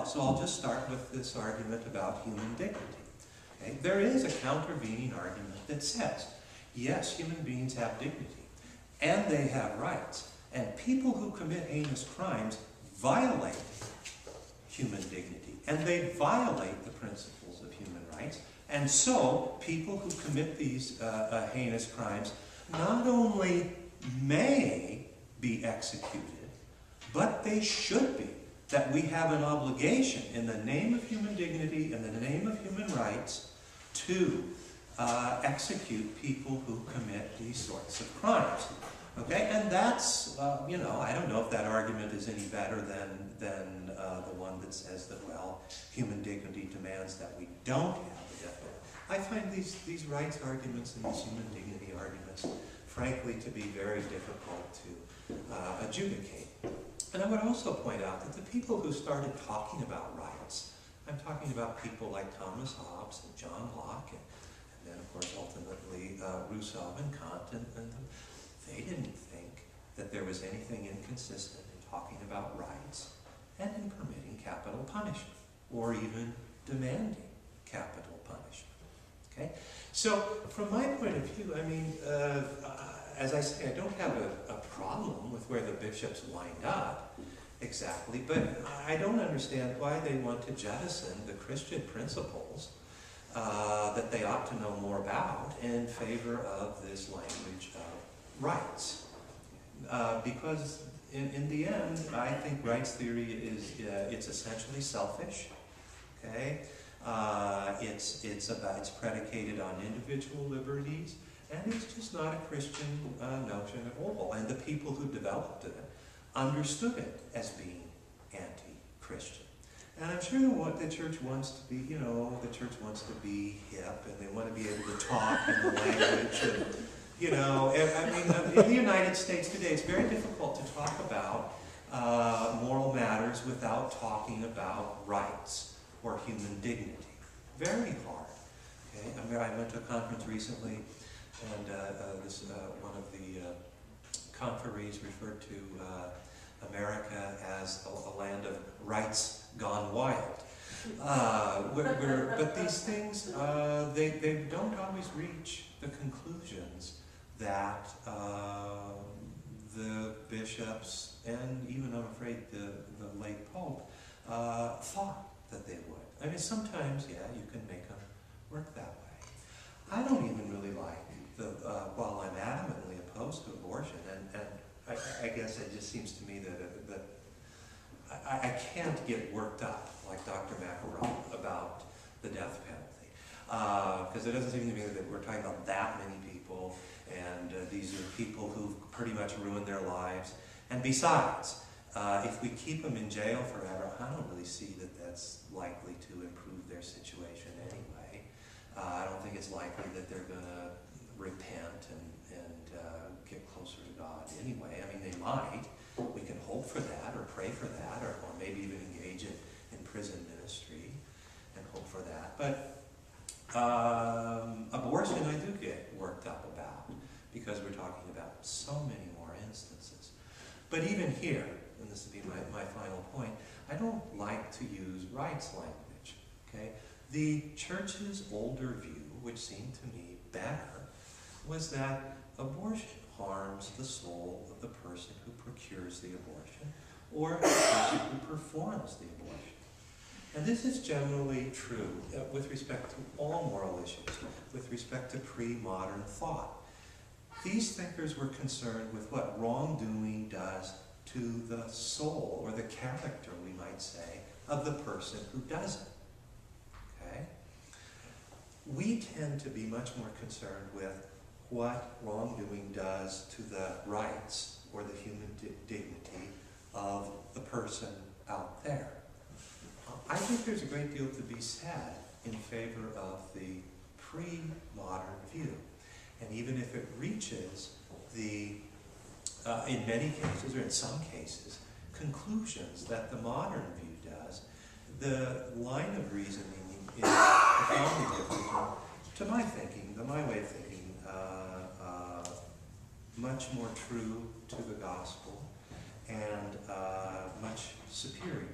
So I'll just start with this argument about human dignity. Okay? There is a countervening argument that says, yes, human beings have dignity, and they have rights, and people who commit heinous crimes violate human dignity, and they violate the principles of human rights, and so people who commit these heinous crimes not only may be executed, but they should be. That we have an obligation in the name of human dignity, in the name of human rights, to execute people who commit these sorts of crimes. Okay, and that's, you know, I don't know if that argument is any better than the one that says that, well, human dignity demands that we don't have the death penalty. I find these rights arguments and these human dignity arguments, frankly, to be very difficult to adjudicate. And I would also point out that the people who started talking about rights, I'm talking about people like Thomas Hobbes and John Locke, and then, of course, ultimately Rousseau and Kant, and they didn't think that there was anything inconsistent in talking about rights and in permitting capital punishment, or even demanding capital punishment. Okay? So, from my point of view, I mean, as I say, I don't have a problem with where the bishops wind up exactly, but I don't understand why they want to jettison the Christian principles that they ought to know more about in favor of this language of rights. Because in the end, I think rights theory is it's essentially selfish. Okay, it's predicated on individual liberties. And it's just not a Christian notion at all. And the people who developed it understood it as being anti-Christian. And I'm sure the church wants to be, you know, the church wants to be hip, and they want to be able to talk in the language of, you know, I mean, in the United States today, it's very difficult to talk about moral matters without talking about rights or human dignity. Very hard. Okay? I mean, I went to a conference recently, and one of the conferees referred to America as a land of rights gone wild. But these things, they don't always reach the conclusions that the bishops and even, I'm afraid, the late Pope thought that they would. I mean, sometimes, yeah, you can make them work that way. I don't even really like while I'm adamantly opposed to abortion, and I guess it just seems to me that I can't get worked up like Dr. Maccarone about the death penalty, because it doesn't seem to me that we're talking about that many people, and these are people who've pretty much ruined their lives. And besides, if we keep them in jail forever, I don't really see that that's likely to improve their situation anyway. I don't think it's likely that they're going to repent and get closer to God anyway. I mean, they might, we can hope for that, or pray for that, or maybe even engage in prison ministry and hope for that. But abortion I do get worked up about, because we're talking about so many more instances. But even here, and this will be my final point, I don't like to use rights language, okay? The church's older view, which seemed to me better, was that abortion harms the soul of the person who procures the abortion or the person who performs the abortion. And this is generally true with respect to all moral issues, with respect to pre-modern thought. These thinkers were concerned with what wrongdoing does to the soul, or the character, we might say, of the person who does it. Okay? We tend to be much more concerned with what wrongdoing does to the rights or the human dignity of the person out there. I think there's a great deal to be said in favor of the pre-modern view. And even if it reaches the, in many cases, or in some cases, conclusions that the modern view does, the line of reasoning is profoundly different to my thinking, my way of thinking, much more true to the gospel and much superior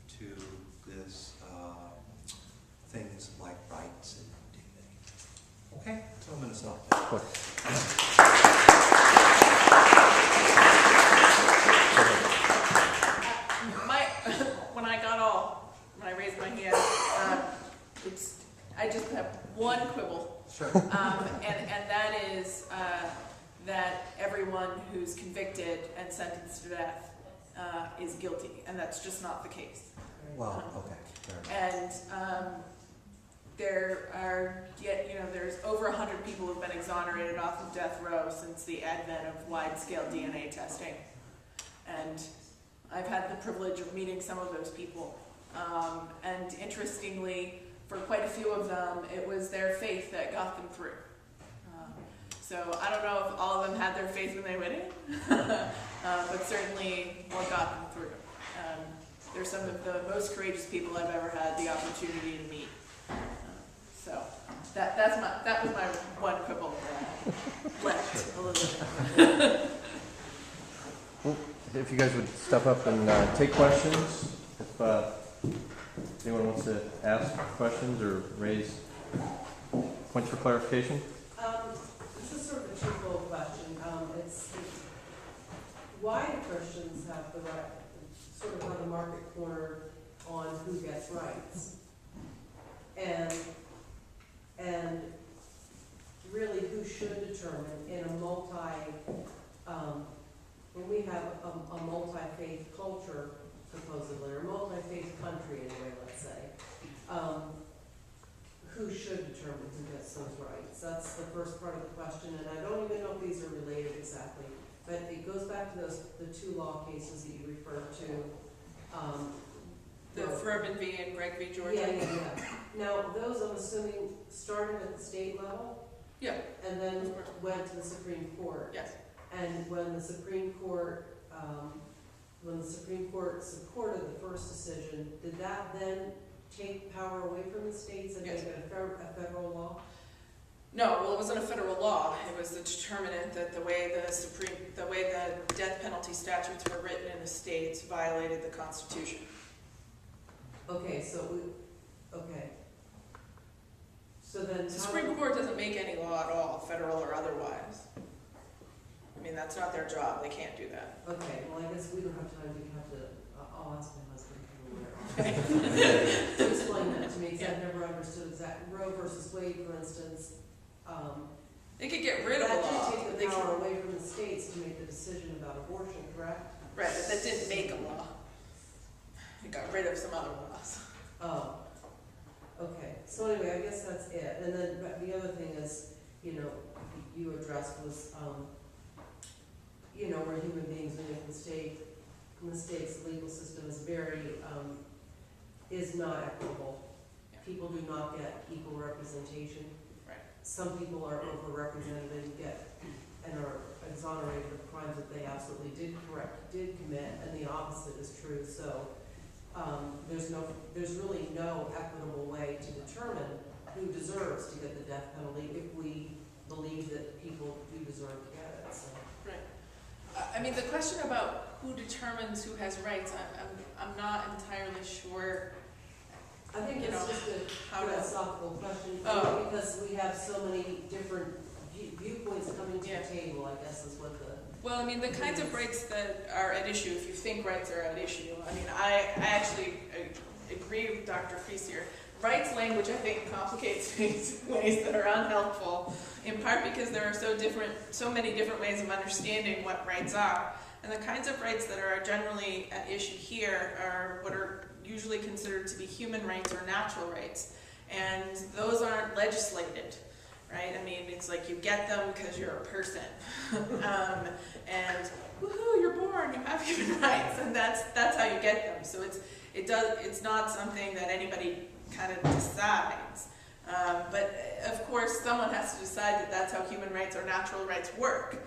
to this things like rights and dignity. Okay, so I'm going to stop there. When I raised my hand, I just have one quibble. Sure. And that is that everyone who's convicted and sentenced to death is guilty, and that's just not the case. Well, okay. And there are there's over 100 people who've been exonerated off of death row since the advent of wide-scale DNA testing, and I've had the privilege of meeting some of those people. And interestingly, for quite a few of them, it was their faith that got them through. So I don't know if all of them had their faith when they went in, but certainly what got them through. They're some of the most courageous people I've ever had the opportunity to meet. So that was my one quibble left a little bit. Well, if you guys would step up and take questions, if anyone wants to ask questions or raise points for clarification. This is sort of a twofold question. It's why do Christians have the right, sort of have the market corner on who gets rights, and really who should determine in a when we have a multi-faith culture, supposedly, or multi-faith country anyway, let's say, who should determine who gets those rights? That's the first part of the question, and I don't even know if these are related exactly, but it goes back to the two law cases that you referred to. The Furman v. and Greg v. Georgia? Yeah. Now, those, I'm assuming, started at the state level? Yeah. And then went to the Supreme Court? Yes. And when the Supreme Court supported the first decision, did that then take power away from the states and Yes. make it a federal law? No, well, it wasn't a federal law. It was the determinant that the way the death penalty statutes were written in the states violated the Constitution. Okay, so then The Supreme Court doesn't make any law at all, federal or otherwise. I mean, that's not their job. They can't do that. Okay, well, I guess we don't have time. We have to. I'll ask my husband to explain that to me, because I've never understood exactly. Roe versus Wade, for instance. They could get rid of a law. That did but take the power away from the states to make the decision about abortion, correct? Right, but that didn't make a law. They got rid of some other laws. Oh, okay. So anyway, I guess that's it. And then but the other thing is, you addressed was, we're human beings, we make mistakes. The legal system is is not equitable. Yeah. People do not get equal representation. Right. Some people are overrepresented and get and are exonerated of crimes that they absolutely did commit, and the opposite is true. So there's really no equitable way to determine who deserves to get the death penalty if we believe that people do deserve to get it. So. Right. I mean, the question about who determines who has rights, I'm not entirely sure. I think it's just a philosophical question because we have so many different viewpoints coming to the table, I guess is what the... Well, I mean, the kinds of rights that are at issue, if you think rights are at issue, I mean, I actually agree with Dr. Kreis here. Rights language, I think, complicates things in ways that are unhelpful, in part because there are so many different ways of understanding what rights are. And the kinds of rights that are generally at issue here are what are usually considered to be human rights or natural rights. And those aren't legislated, right? I mean, it's like you get them because you're a person. And woohoo, you're born, you have human rights, and that's how you get them. So it's not something that anybody kind of decides. But of course, someone has to decide that that's how human rights or natural rights work.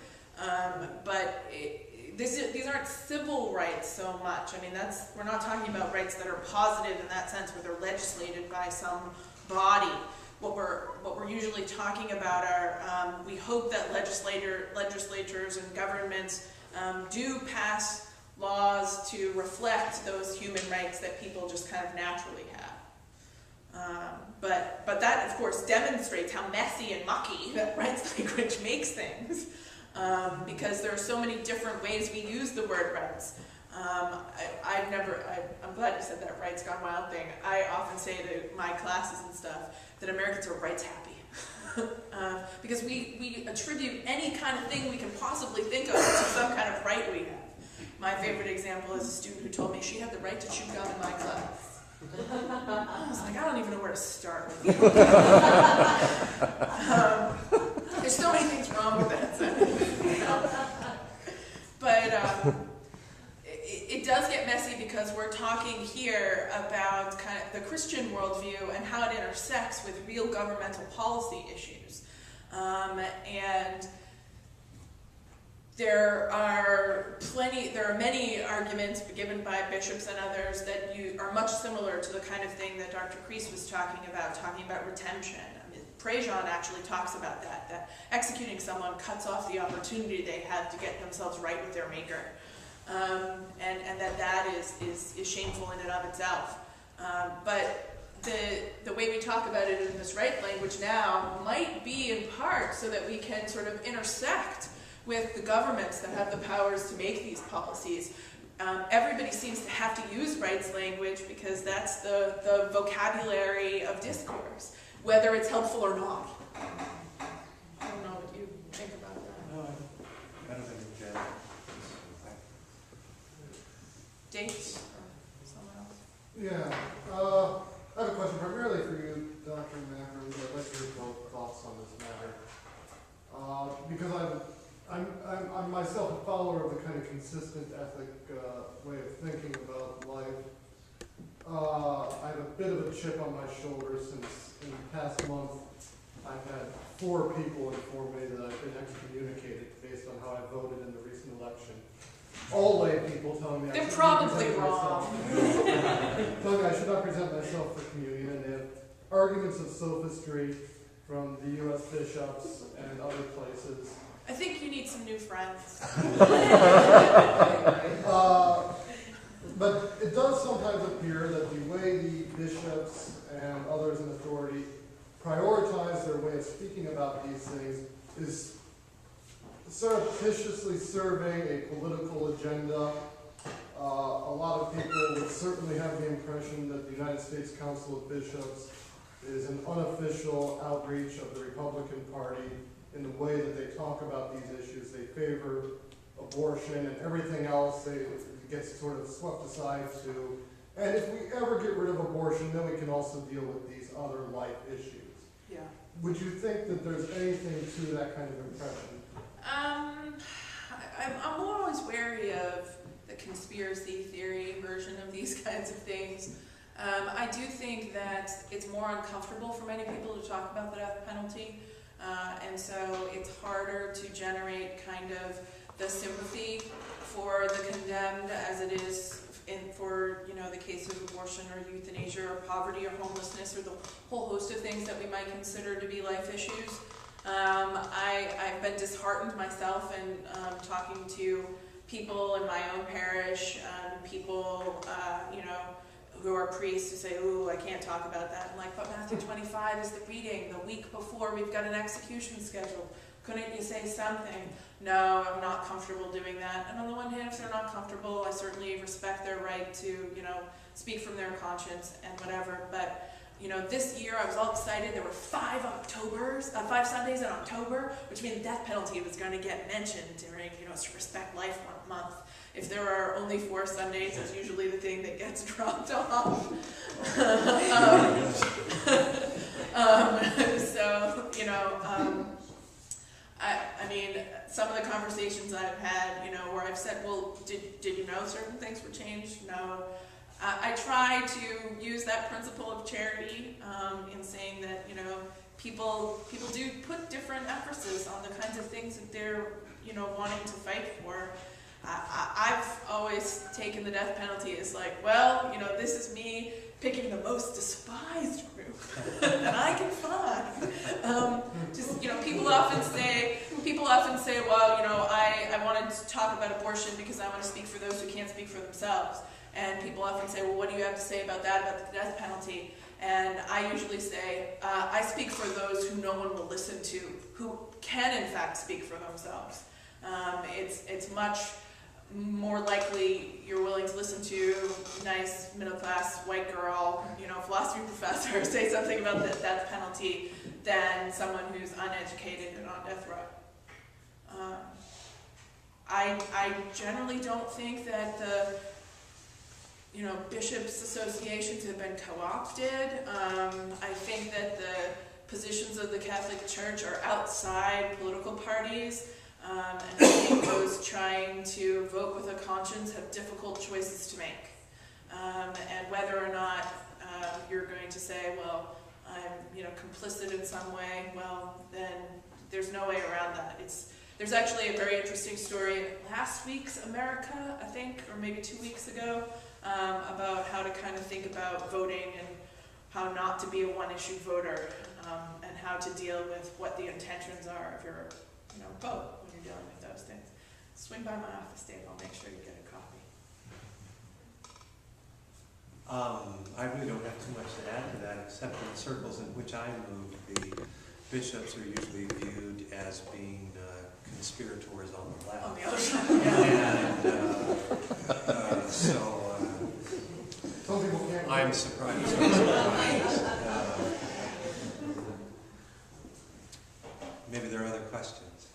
These aren't civil rights so much. I mean, we're not talking about rights that are positive in that sense, where they're legislated by some body. What we're usually talking about are, we hope that legislatures and governments do pass laws to reflect those human rights that people just kind of naturally have. But that, of course, demonstrates how messy and mucky that rights language makes things. Because there are so many different ways we use the word rights. I'm glad you said that rights gone wild thing. I often say to my classes and stuff that Americans are rights happy. Because we attribute any kind of thing we can possibly think of to some kind of right we have. My favorite example is a student who told me she had the right to chew gum in my class. I was like, I don't even know where to start with you. There's so many things wrong with that sentence, you know? But it does get messy because we're talking here about kind of the Christian worldview and how it intersects with real governmental policy issues. And there are many arguments given by bishops and others that are much similar to the kind of thing that Dr. Kreis was talking about retention. I mean, Prejean actually talks about that executing someone cuts off the opportunity they have to get themselves right with their maker. And that is shameful in and of itself. But the way we talk about it in this right language now might be in part so that we can sort of intersect with the governments that have the powers to make these policies. Everybody seems to have to use rights language because that's the vocabulary of discourse, whether it's helpful or not. I don't know what you think about that. No, I don't think it's general. Dates or someone else? Yeah, I have a question primarily for you, Dr. Maccarone. I'd like to hear both thoughts on this matter. Because I'm myself a follower of a kind of consistent ethic way of thinking about life. I have a bit of a chip on my shoulder since in the past month I've had 4 people inform me that I've been excommunicated based on how I voted in the recent election. All lay people telling me they're probably wrong. Telling me I should not present myself for communion, and they have arguments of sophistry from the U.S. bishops and other places. I think you need some new friends. But it does sometimes appear that the way the bishops and others in authority prioritize their way of speaking about these things is surreptitiously serving a political agenda. A lot of people would certainly have the impression that the United States Council of Bishops is an unofficial outreach of the Republican Party in the way that they talk about these issues. They favor abortion and everything else gets sort of swept aside too. And if we ever get rid of abortion, then we can also deal with these other life issues. Yeah. Would you think that there's anything to that kind of impression? I'm always wary of the conspiracy theory version of these kinds of things. I do think that it's more uncomfortable for many people to talk about the death penalty And so it's harder to generate kind of the sympathy for the condemned as it is for the case of abortion or euthanasia or poverty or homelessness or the whole host of things that we might consider to be life issues. I've been disheartened myself in talking to people in my own parish, people who are priests who say, "Ooh, I can't talk about that." I'm like, "But Matthew 25 is the reading the week before we've got an execution scheduled. Couldn't you say something?" No, I'm not comfortable doing that. And on the one hand, if they're not comfortable, I certainly respect their right to, speak from their conscience and whatever. But, this year I was all excited. There were 5 Sundays in October, which means the death penalty was going to get mentioned during, Respect Life Month. If there are only 4 Sundays, it's usually the thing that gets dropped off. I mean, some of the conversations I've had, where I've said, "Well, did you know certain things were changed?" No. I try to use that principle of charity in saying that, people do put different emphasis on the kinds of things that they're, wanting to fight for. I've always taken the death penalty as like, well, this is me picking the most despised group that I can find. People often say, well, I wanted to talk about abortion because I want to speak for those who can't speak for themselves. And people often say, well, what do you have to say about that, about the death penalty? And I usually say, I speak for those who no one will listen to, who can in fact speak for themselves. It's much more likely you're willing to listen to a nice middle-class white girl, philosophy professor say something about the death penalty than someone who's uneducated and on death row. I generally don't think that the bishops' associations have been co-opted. I think that the positions of the Catholic Church are outside political parties. And I think those trying to vote with a conscience have difficult choices to make. And whether or not you're going to say, well, I'm complicit in some way, well, then there's no way around that. There's actually a very interesting story last week's America, I think, or maybe 2 weeks ago, about how to kind of think about voting and how not to be a one-issue voter, and how to deal with what the intentions are of your vote when you're dealing with those things. Swing by my office, Dave. I'll make sure you get a copy. I really don't have too much to add to that, except in the circles in which I move, the bishops are usually viewed as being conspirators on the left. On the other side, yeah. And Some people can't. I'm surprised. Maybe there are other questions.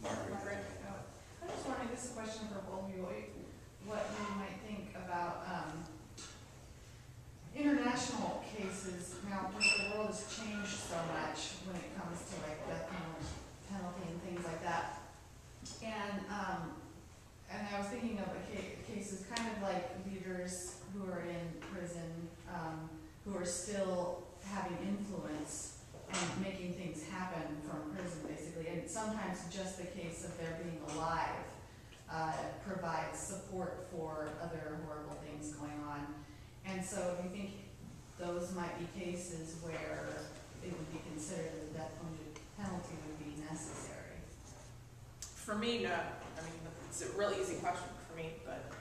Margaret. I'm just wondering, this is a question for both of you, what you might think about international cases. Now, just the world has changed so much when it comes to like death penalty and things like that. And I was thinking of cases kind of like leaders who are in prison, who are still having influence making things happen from prison, basically. And sometimes just the case of their being alive provides support for other horrible things going on. And so do you think those might be cases where it would be considered that the death penalty would be necessary? For me, no. I mean, it's a real easy question for me, but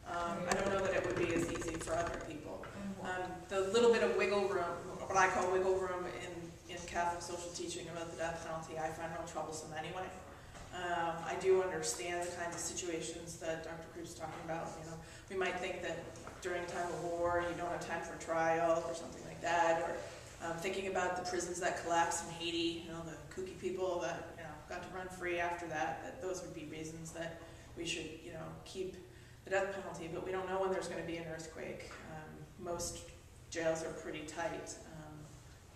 I don't know that it would be as easy for other people. The little bit of wiggle room, what I call wiggle room in Catholic social teaching about the death penalty, I find real troublesome anyway. I do understand the kinds of situations that Dr. Krupp's talking about. We might think that during a time of war, you don't have time for trial or something like that, or thinking about the prisons that collapsed in Haiti, the kooky people that got to run free after that those would be reasons that we should keep the death penalty. But we don't know when there's going to be an earthquake. Most jails are pretty tight.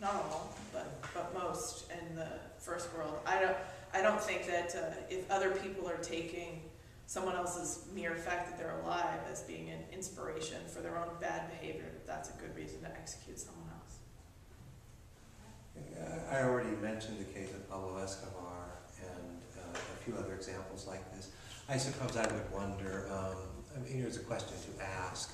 Not all, but most in the first world. I don't think that if other people are taking someone else's mere fact that they're alive as being an inspiration for their own bad behavior, that's a good reason to execute someone else. I already mentioned the case of Pablo Escobar and a few other examples like this. I suppose I would wonder, I mean, here's a question to ask.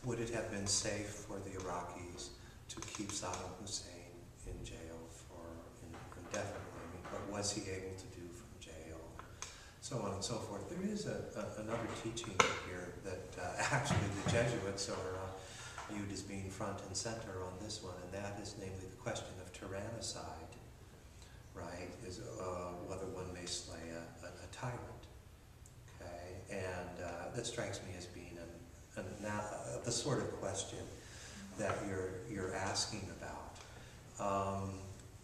Would it have been safe for the Iraqis to keep Saddam Hussein in jail for indefinitely? I mean, what was he able to do from jail? So on and so forth. There is another teaching here that actually the Jesuits are viewed as being front and center on this one, and that is namely the question of tyrannicide, right? Is whether one may slay a tyrant, okay? And that strikes me as being the sort of question that you're asking about.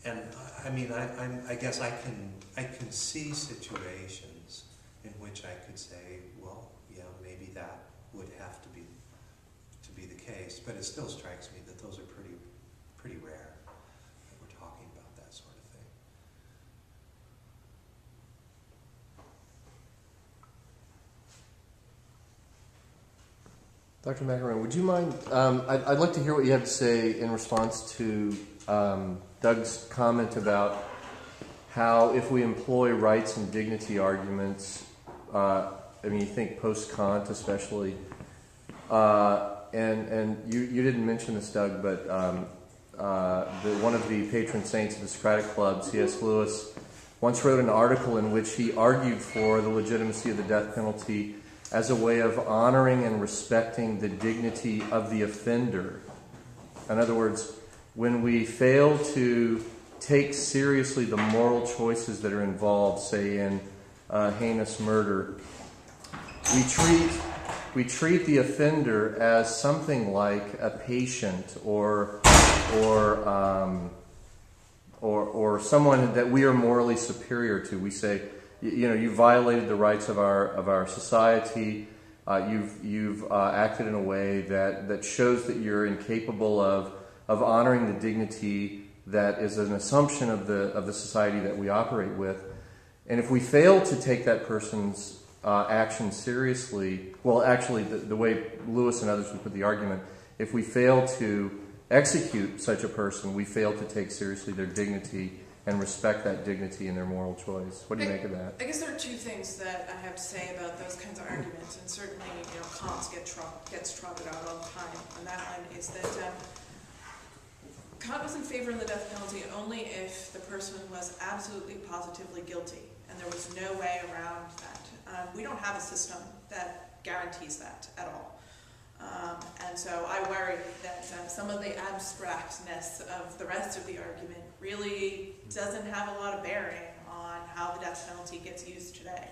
And I mean, I guess I can see situations in which I could say, well, yeah, maybe that would have to be the case, but it still strikes me that those are pretty rare, that we're talking about that sort of thing. Dr. Maccarone, would you mind, I'd like to hear what you have to say in response to Doug's comment about how if we employ rights and dignity arguments, I mean, you think post-Kant especially, and you didn't mention this, Doug, but one of the patron saints of the Socratic Club, C.S. Lewis, once wrote an article in which he argued for the legitimacy of the death penalty as a way of honoring and respecting the dignity of the offender. In other words, when we fail to take seriously the moral choices that are involved, say in heinous murder, we treat the offender as something like a patient or someone that we are morally superior to. We say, you know, you violated the rights of our society. You've acted in a way that shows that you're incapable of honoring the dignity that is an assumption of the society that we operate with. And if we fail to take that person's action seriously, well, actually, the way Lewis and others would put the argument, if we fail to execute such a person, we fail to take seriously their dignity and respect that dignity in their moral choice. What do you make of that? I guess there are two things that I have to say about those kinds of arguments, and certainly, you know, Kant gets trotted out all the time on that one, is that Kant was in favor of the death penalty only if the person was absolutely positively guilty, and there was no way around that. We don't have a system that guarantees that at all. And so I worry that some of the abstractness of the rest of the argument really doesn't have a lot of bearing on how the death penalty gets used today.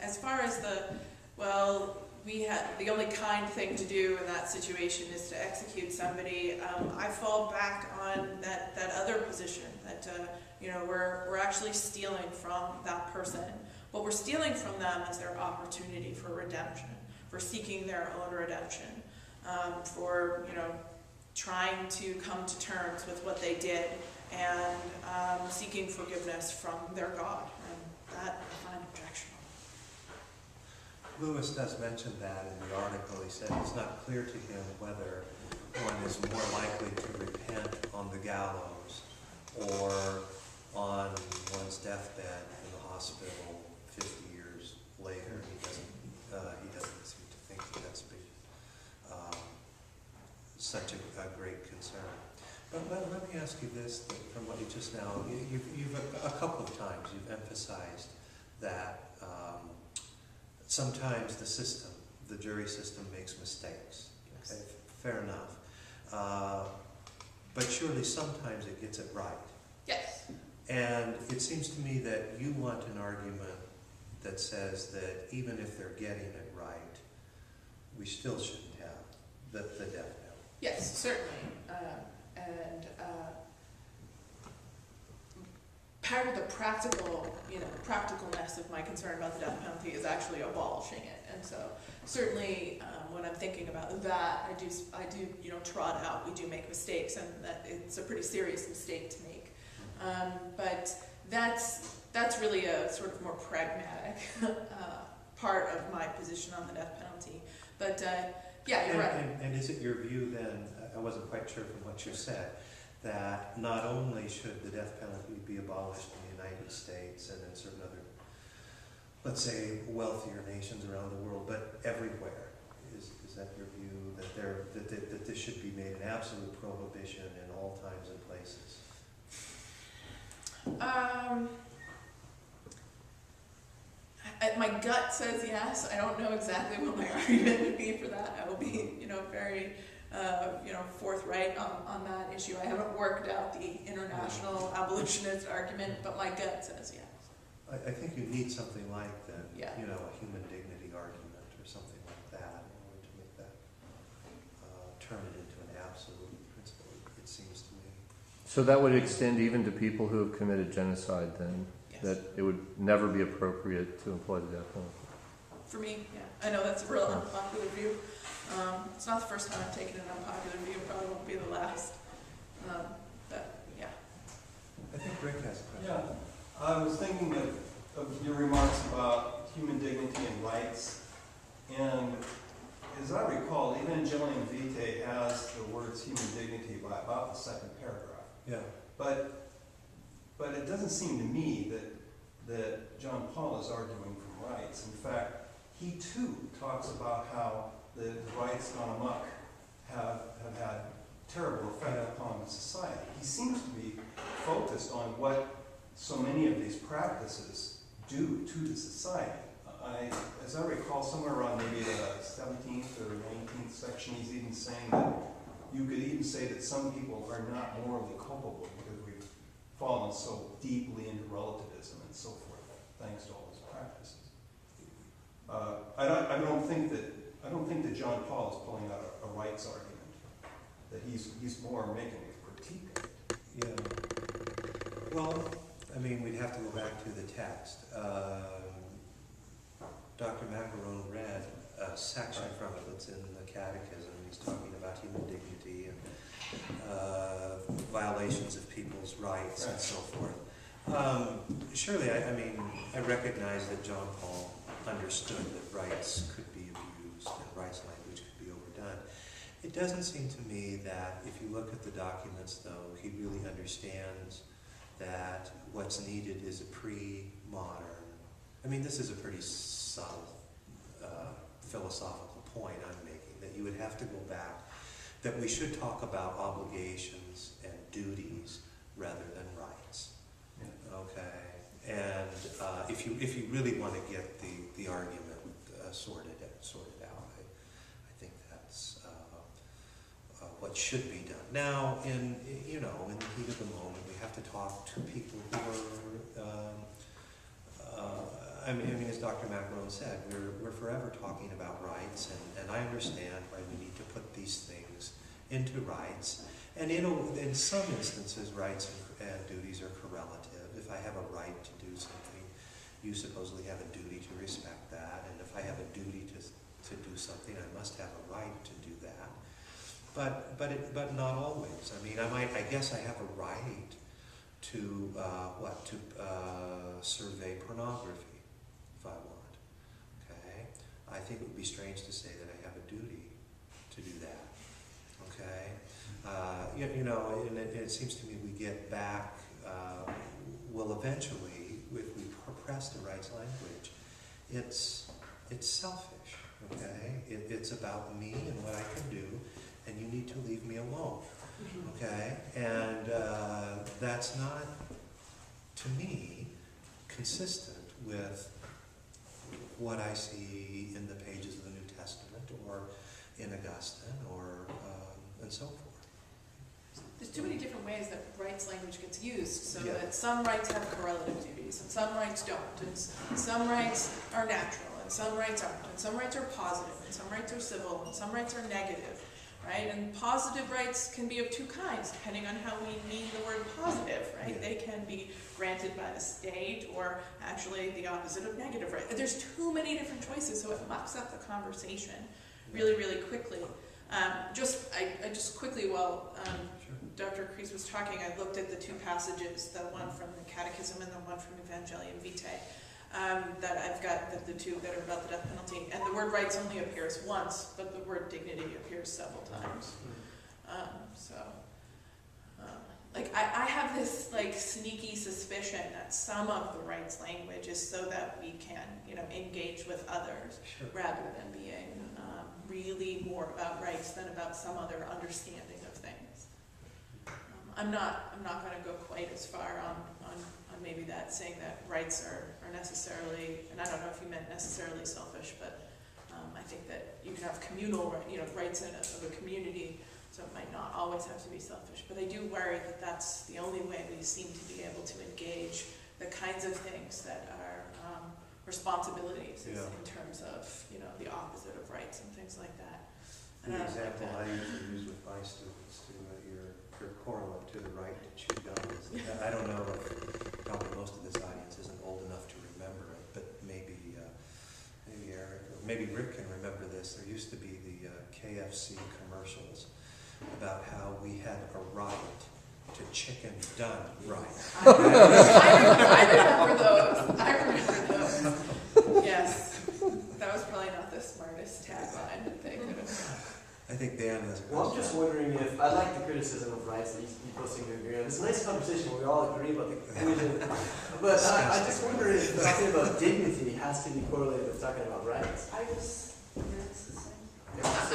As far as the only kind thing to do in that situation is to execute somebody, I fall back on that other position that you know, we're actually stealing from that person. What we're stealing from them is their opportunity for redemption, for seeking their own redemption, for, you know, trying to come to terms with what they did and seeking forgiveness from their God. And that I find objectionable. Lewis does mention that in the article. He said it's not clear to him whether one is more likely to repent on the gallows or on one's deathbed in the hospital 50 years later. He doesn't seem to think that that's been such a great concern. But let me ask you this, from what you just now, you've a couple of times you've emphasized that sometimes the jury system makes mistakes. Okay, fair enough. But surely sometimes it gets it right. Yes. And it seems to me that you want an argument that says that even if they're getting it right, we still shouldn't have the death penalty. Yes, certainly. Part of the practicalness of my concern about the death penalty is actually abolishing it. And so certainly when I'm thinking about that, I do, you know, trot out, we do make mistakes, and that it's a pretty serious mistake to make. But that's really a sort of more pragmatic part of my position on the death penalty. But yeah, you're right. And is it your view then, I wasn't quite sure from what you said, that not only should the death penalty be abolished in the United States and in certain other, let's say, wealthier nations around the world, but everywhere. Is that your view, that this should be made an absolute prohibition in all times and places? My gut says yes. I don't know exactly what my argument would be for that. I will be, very, forthright on that issue. I haven't worked out the international abolitionist argument, but my gut says yes. I think you need something like that, Yeah. a human dignity argument or something like that in order to make that, turn it into an absolute principle, it seems to me. So that would extend even to people who have committed genocide then? Yes. That it would never be appropriate to employ the death penalty? For me, yeah. I know that's a real unpopular view. It's not the first time I've taken an unpopular view. It probably won't be the last. But, yeah. I think Rick has a question. Yeah, I was thinking of your remarks about human dignity and rights, and as I recall, even Gillian Vitae has the words human dignity by about the second paragraph. Yeah. But it doesn't seem to me that John Paul is arguing for rights. In fact, he too talks about how the rights gone amok have had terrible effect upon society. He seems to be focused on what so many of these practices do to the society. As I recall, somewhere around maybe the 17th or 19th section, he's even saying that you could even say that some people are not morally culpable because we've fallen so deeply into relativism and so forth, thanks to all these practices. I don't think that John Paul is pulling out a rights argument. That he's more making a critique of it. Yeah. Well, we'd have to go back to the text. Dr. Maccarone read a section from it that's in the Catechism. He's talking about human dignity and violations of people's rights and so forth. Surely, I recognize that John Paul understood that rights could be abused and rights language could be overdone. It doesn't seem to me that if you look at the documents, though, he really understands that what's needed is a pre-modern. This is a pretty subtle philosophical point I'm making, that you would have to go back, that we should talk about obligations and duties rather than rights. Yeah. Okay? And if you really want to get the argument sorted out, I think that's what should be done. Now, in the heat of the moment, we have to talk to people who are. As Dr. Maccarone said, we're forever talking about rights, and I understand why we need to put these things into rights. And in some instances, rights and duties are correlative. If I have a right to do something, you supposedly have a duty to respect that. And if I have a duty to do something, I must have a right to do that. But not always. I guess I have a right to survey pornography if I want. Okay, I think it would be strange to say that I have a duty to do that. Okay, and it seems to me we get back. Eventually, if we press the rights language, it's selfish. Okay, it's about me and what I can do, and you need to leave me alone. Okay, and that's not, to me, consistent with what I see in the pages of the New Testament or in Augustine and so forth. There's too many different ways that rights language gets used, so Yeah. that some rights have correlative duties, and some rights don't, and some rights are natural, and some rights aren't, and some rights are positive, and some rights are civil, and some rights are negative, right? And positive rights can be of two kinds, depending on how we mean the word positive, right? Yeah. They can be granted by the state, or actually the opposite of negative right. There's too many different choices, so it mucks up the conversation really, really quickly. I just quickly, while Dr. Kreese was talking, I looked at the two passages, the one from the Catechism and the one from Evangelium Vitae, that I've got, the two that are about the death penalty. And the word rights only appears once, but the word dignity appears several times. sneaky suspicion that some of the rights language is so that we can, engage with others, Sure. rather than being really more about rights than about some other understanding of things. I'm not going to go quite as far on maybe that, saying that rights are necessarily, and I don't know if you meant necessarily selfish, but I think that you can have communal, rights of a community, so it might not always have to be selfish. But I do worry that that's the only way we seem to be able to engage the kinds of things that are responsibilities is in terms of, the opposite of rights and things like that. And The I don't like example that. I usually use with my students to your correlate to the right to chew gum is, I don't know if probably most of this audience isn't old enough to remember it, but maybe Eric or maybe Rick can remember this. There used to be the KFC commercials about how we had a right to chicken done right. I remember those. Yes. That was probably not the smartest tagline that they could have. I think Dan has a question. Well, I'm just wondering if, I like the criticism of rights that you both seem to agree on. It's a nice conversation where we all agree about the conclusion. But I just wonder if talking about dignity has to be correlated with talking about rights. I just, So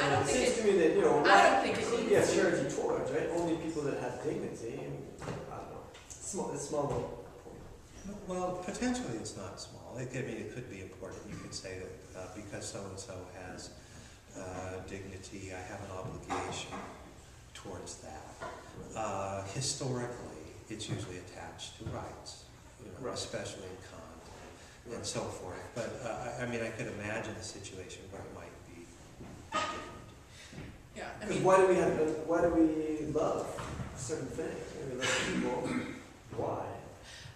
I don't it think seems to me that, I don't think it could needs be a to. charity towards, right? Only people that have dignity, and I don't know. It's small little point. Well, potentially it's not small. It could be important. You could say that because so-and-so has dignity, I have an obligation towards that. Historically, it's usually attached to rights, Right. especially in Kant and so forth. But I could imagine a situation where it might be different. Yeah, I Because mean, why do we love certain things? We love people. Why?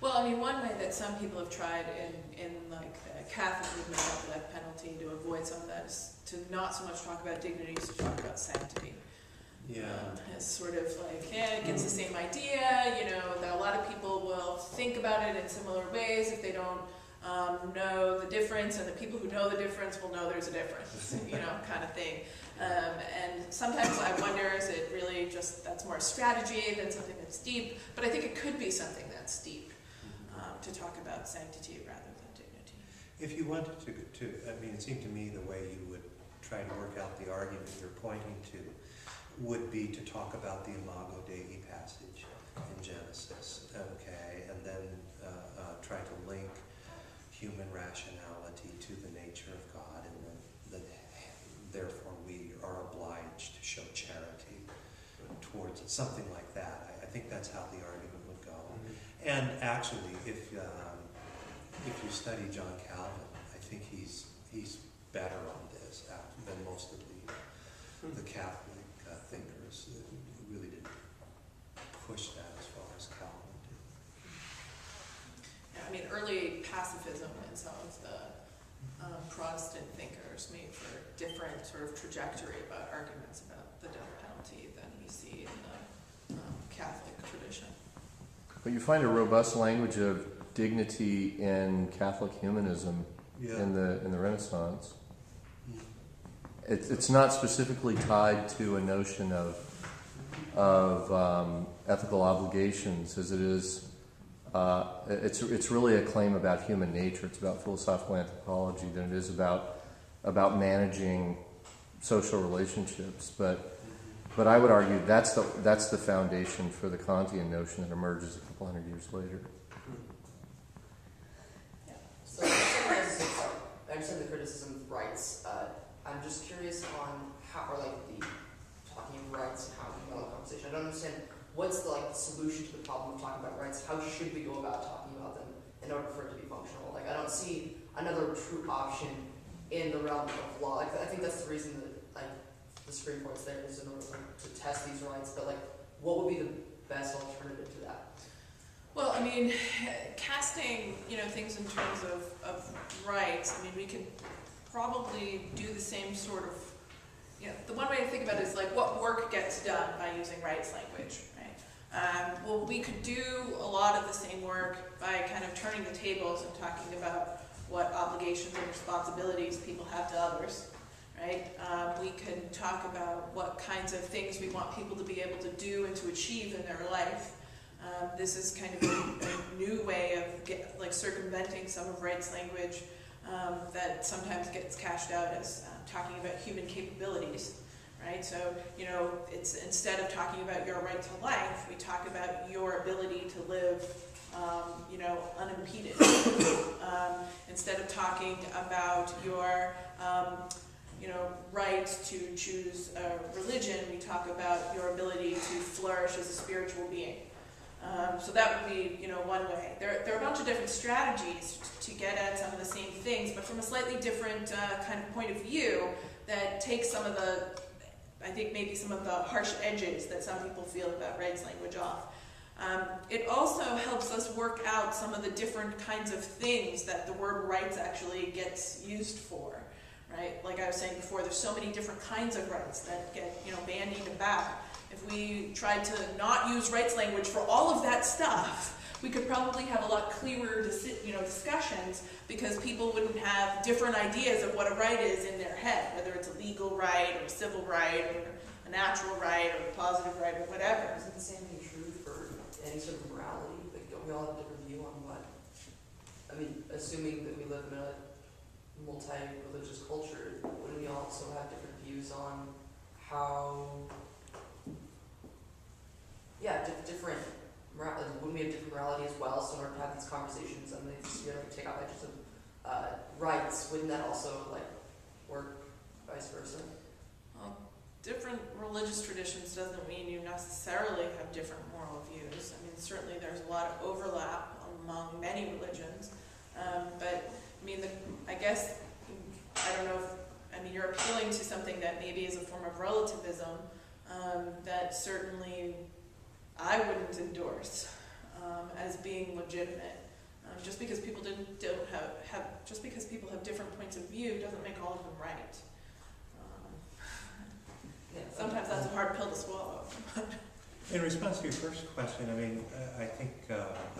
well, I mean, one way that some people have tried in like the Catholic movement about the death penalty to avoid some of that is to not so much talk about dignity, as to talk about sanctity. Yeah. It's sort of like, it gets the same idea, that a lot of people will think about it in similar ways if they don't know the difference, and the people who know the difference will know there's a difference, kind of thing. And sometimes I wonder, is it really just, that's more a strategy than something that's deep? But I think it could be something that's deep, to talk about sanctity rather than dignity. If you wanted to, it seemed to me the way you would try to work out the argument you're pointing to would be to talk about the Imago Dei passage in Genesis, okay, and then try to link human rationality to the nature of God, and then therefore we are obliged to show charity towards it, something like that. I think that's how the argument would go. And actually, if you study John Calvin, I think he's better on this than most of the Catholic thinkers. Who really didn't push that as far as Calvin did. Yeah, I mean, early pacifism in some of the Protestant thinkers made for different sort of trajectory about arguments about the death penalty than we see in the Catholic tradition. But you find a robust language of dignity in Catholic humanism in the Renaissance. It's not specifically tied to a notion of ethical obligations as it is. It's really a claim about human nature. It's about philosophical anthropology than it is about managing social relationships. But I would argue that's the foundation for the Kantian notion that emerges a couple hundred years later. So I understand the criticism of rights. I'm just curious on how, or like the talking of rights and how we develop conversation. I don't understand what's the solution to the problem of talking about rights. How should we go about talking about them in order for it to be functional? I don't see another true option in the realm of law. I think that's the reason that the Supreme Court's there, is in order to test these rights. But what would be the best alternative to that? Well, I mean, casting, things in terms of rights, we could probably do the same sort of, the one way to think about it is what work gets done by using rights language, right? Well, we could do a lot of the same work by kind of turning the tables and talking about what obligations and responsibilities people have to others, right? We can talk about what kinds of things we want people to be able to do and to achieve in their life. This is kind of a new way of circumventing some of rights language that sometimes gets cashed out as talking about human capabilities, right? So, it's instead of talking about your right to life, we talk about your ability to live, unimpeded. Instead of talking about your, right to choose a religion, we talk about your ability to flourish as a spiritual being. So that would be, one way. There are a bunch of different strategies to get at some of the same things, but from a slightly different kind of point of view that takes some of the, I think maybe some of the harsh edges that some people feel about rights language off. It also helps us work out some of the different kinds of things that the word rights actually gets used for, right? Like I was saying before, there's so many different kinds of rights that get, bandied about. If we tried to not use rights language for all of that stuff, we could probably have a lot clearer discussions, because people wouldn't have different ideas of what a right is in their head, whether it's a legal right or a civil right or a natural right or a positive right or whatever. Isn't the same thing true for any sort of morality? Like, don't we all have a different view on what? I mean, assuming that we live in a multi-religious culture, wouldn't we also have different views on how? Yeah, different morality. Wouldn't we have different morality as well? So in order to have these conversations and these, take out edges of rights, wouldn't that also work vice versa? Well, different religious traditions doesn't mean you necessarily have different moral views. I mean, certainly there's a lot of overlap among many religions, but I mean, I guess, I don't know if, you're appealing to something that maybe is a form of relativism that certainly I wouldn't endorse as being legitimate. Just because people just because people have different points of view doesn't make all of them right. Sometimes that's a hard pill to swallow. In response to your first question, I think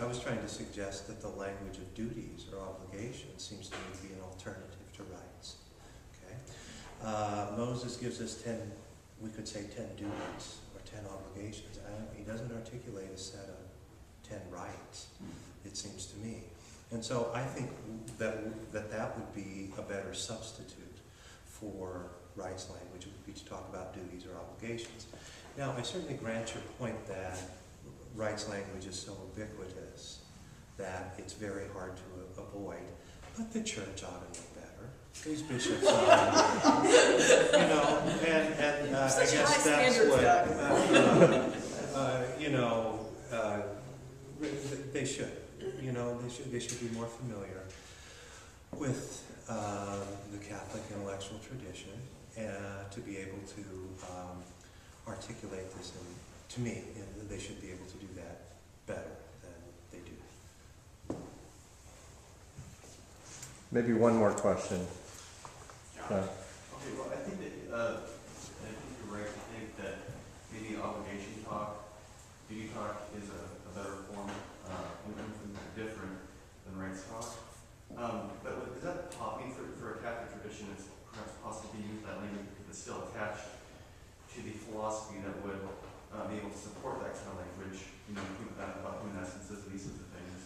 I was trying to suggest that the language of duties or obligations seems to me to be an alternative to rights. Okay, Moses gives us 10 duties or 10 obligations. He doesn't articulate a set of 10 rights, it seems to me. And so I think that would be a better substitute for rights language. It would be to talk about duties or obligations. Now, I certainly grant your point that rights language is so ubiquitous that it's very hard to avoid, but the church ought to know better. These bishops ought to know, and I guess that's what, they should. They should be more familiar with the Catholic intellectual tradition, to be able to articulate this. And to me, they should be able to do that better than they do. Maybe one more question. Okay, well, I think that you're right to think that maybe obligation talk, duty talk is a better form, and different than rights talk. But is that popping for a Catholic tradition? It's perhaps possible to use that language because it's still attached to the philosophy that would be able to support that kind of language, about human essences, these sorts of things.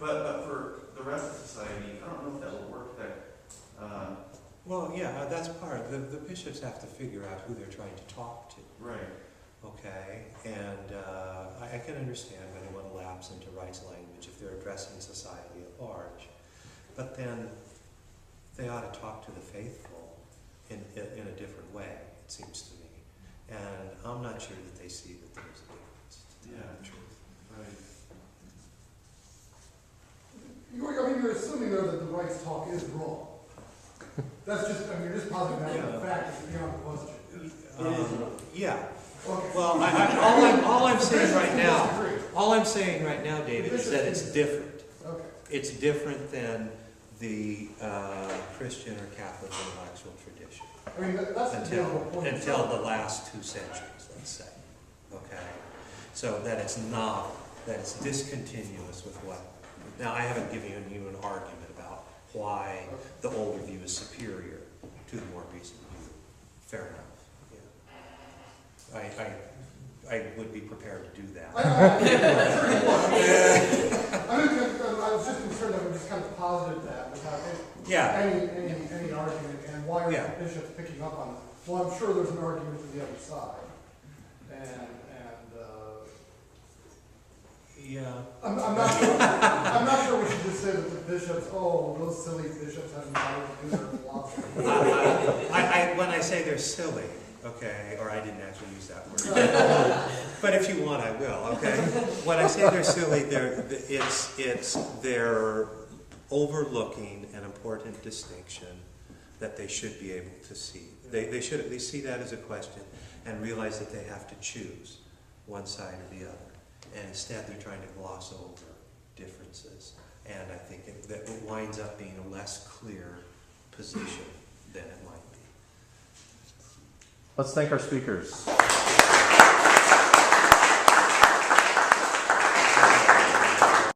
But for the rest of society, I don't know if that will work. Well, yeah, that's part. The bishops have to figure out who they're trying to talk to. Right. Okay, and I can understand why they want to lapse into rights language if they're addressing society at large. But then they ought to talk to the faithful in a different way, it seems to me. And I'm not sure that they see that there's a difference, to tell the truth. Right. You're assuming though that the rights talk is wrong. That's just, you're just positing that as a fact, it's beyond the question. Yeah. Okay. Well, all I'm saying right now, David, is that it's different. Okay. It's different than the Christian or Catholic intellectual tradition. That's the general point. Until the last 2 centuries, let's say. Okay? So that it's not, that it's discontinuous with what. Now, I haven't given you an argument about why the older view is superior to the more recent view. Fair enough. Yeah. I would be prepared to do that. I'm sure you would. I was just concerned that we just kind of posited that without any argument, and why are the bishops picking up on it? Well, I'm sure there's an argument to the other side, I'm not sure we should just say that the bishops, those silly bishops have decided to do their philosophy. When I say they're silly, okay, or I didn't actually use that word, but if you want, I will, okay? When I say they're silly, they're overlooking an important distinction that they should be able to see. They should at least see that as a question and realize that they have to choose one side or the other. And instead, they're trying to gloss over differences. And I think that it winds up being a less clear position than it might be. Let's thank our speakers.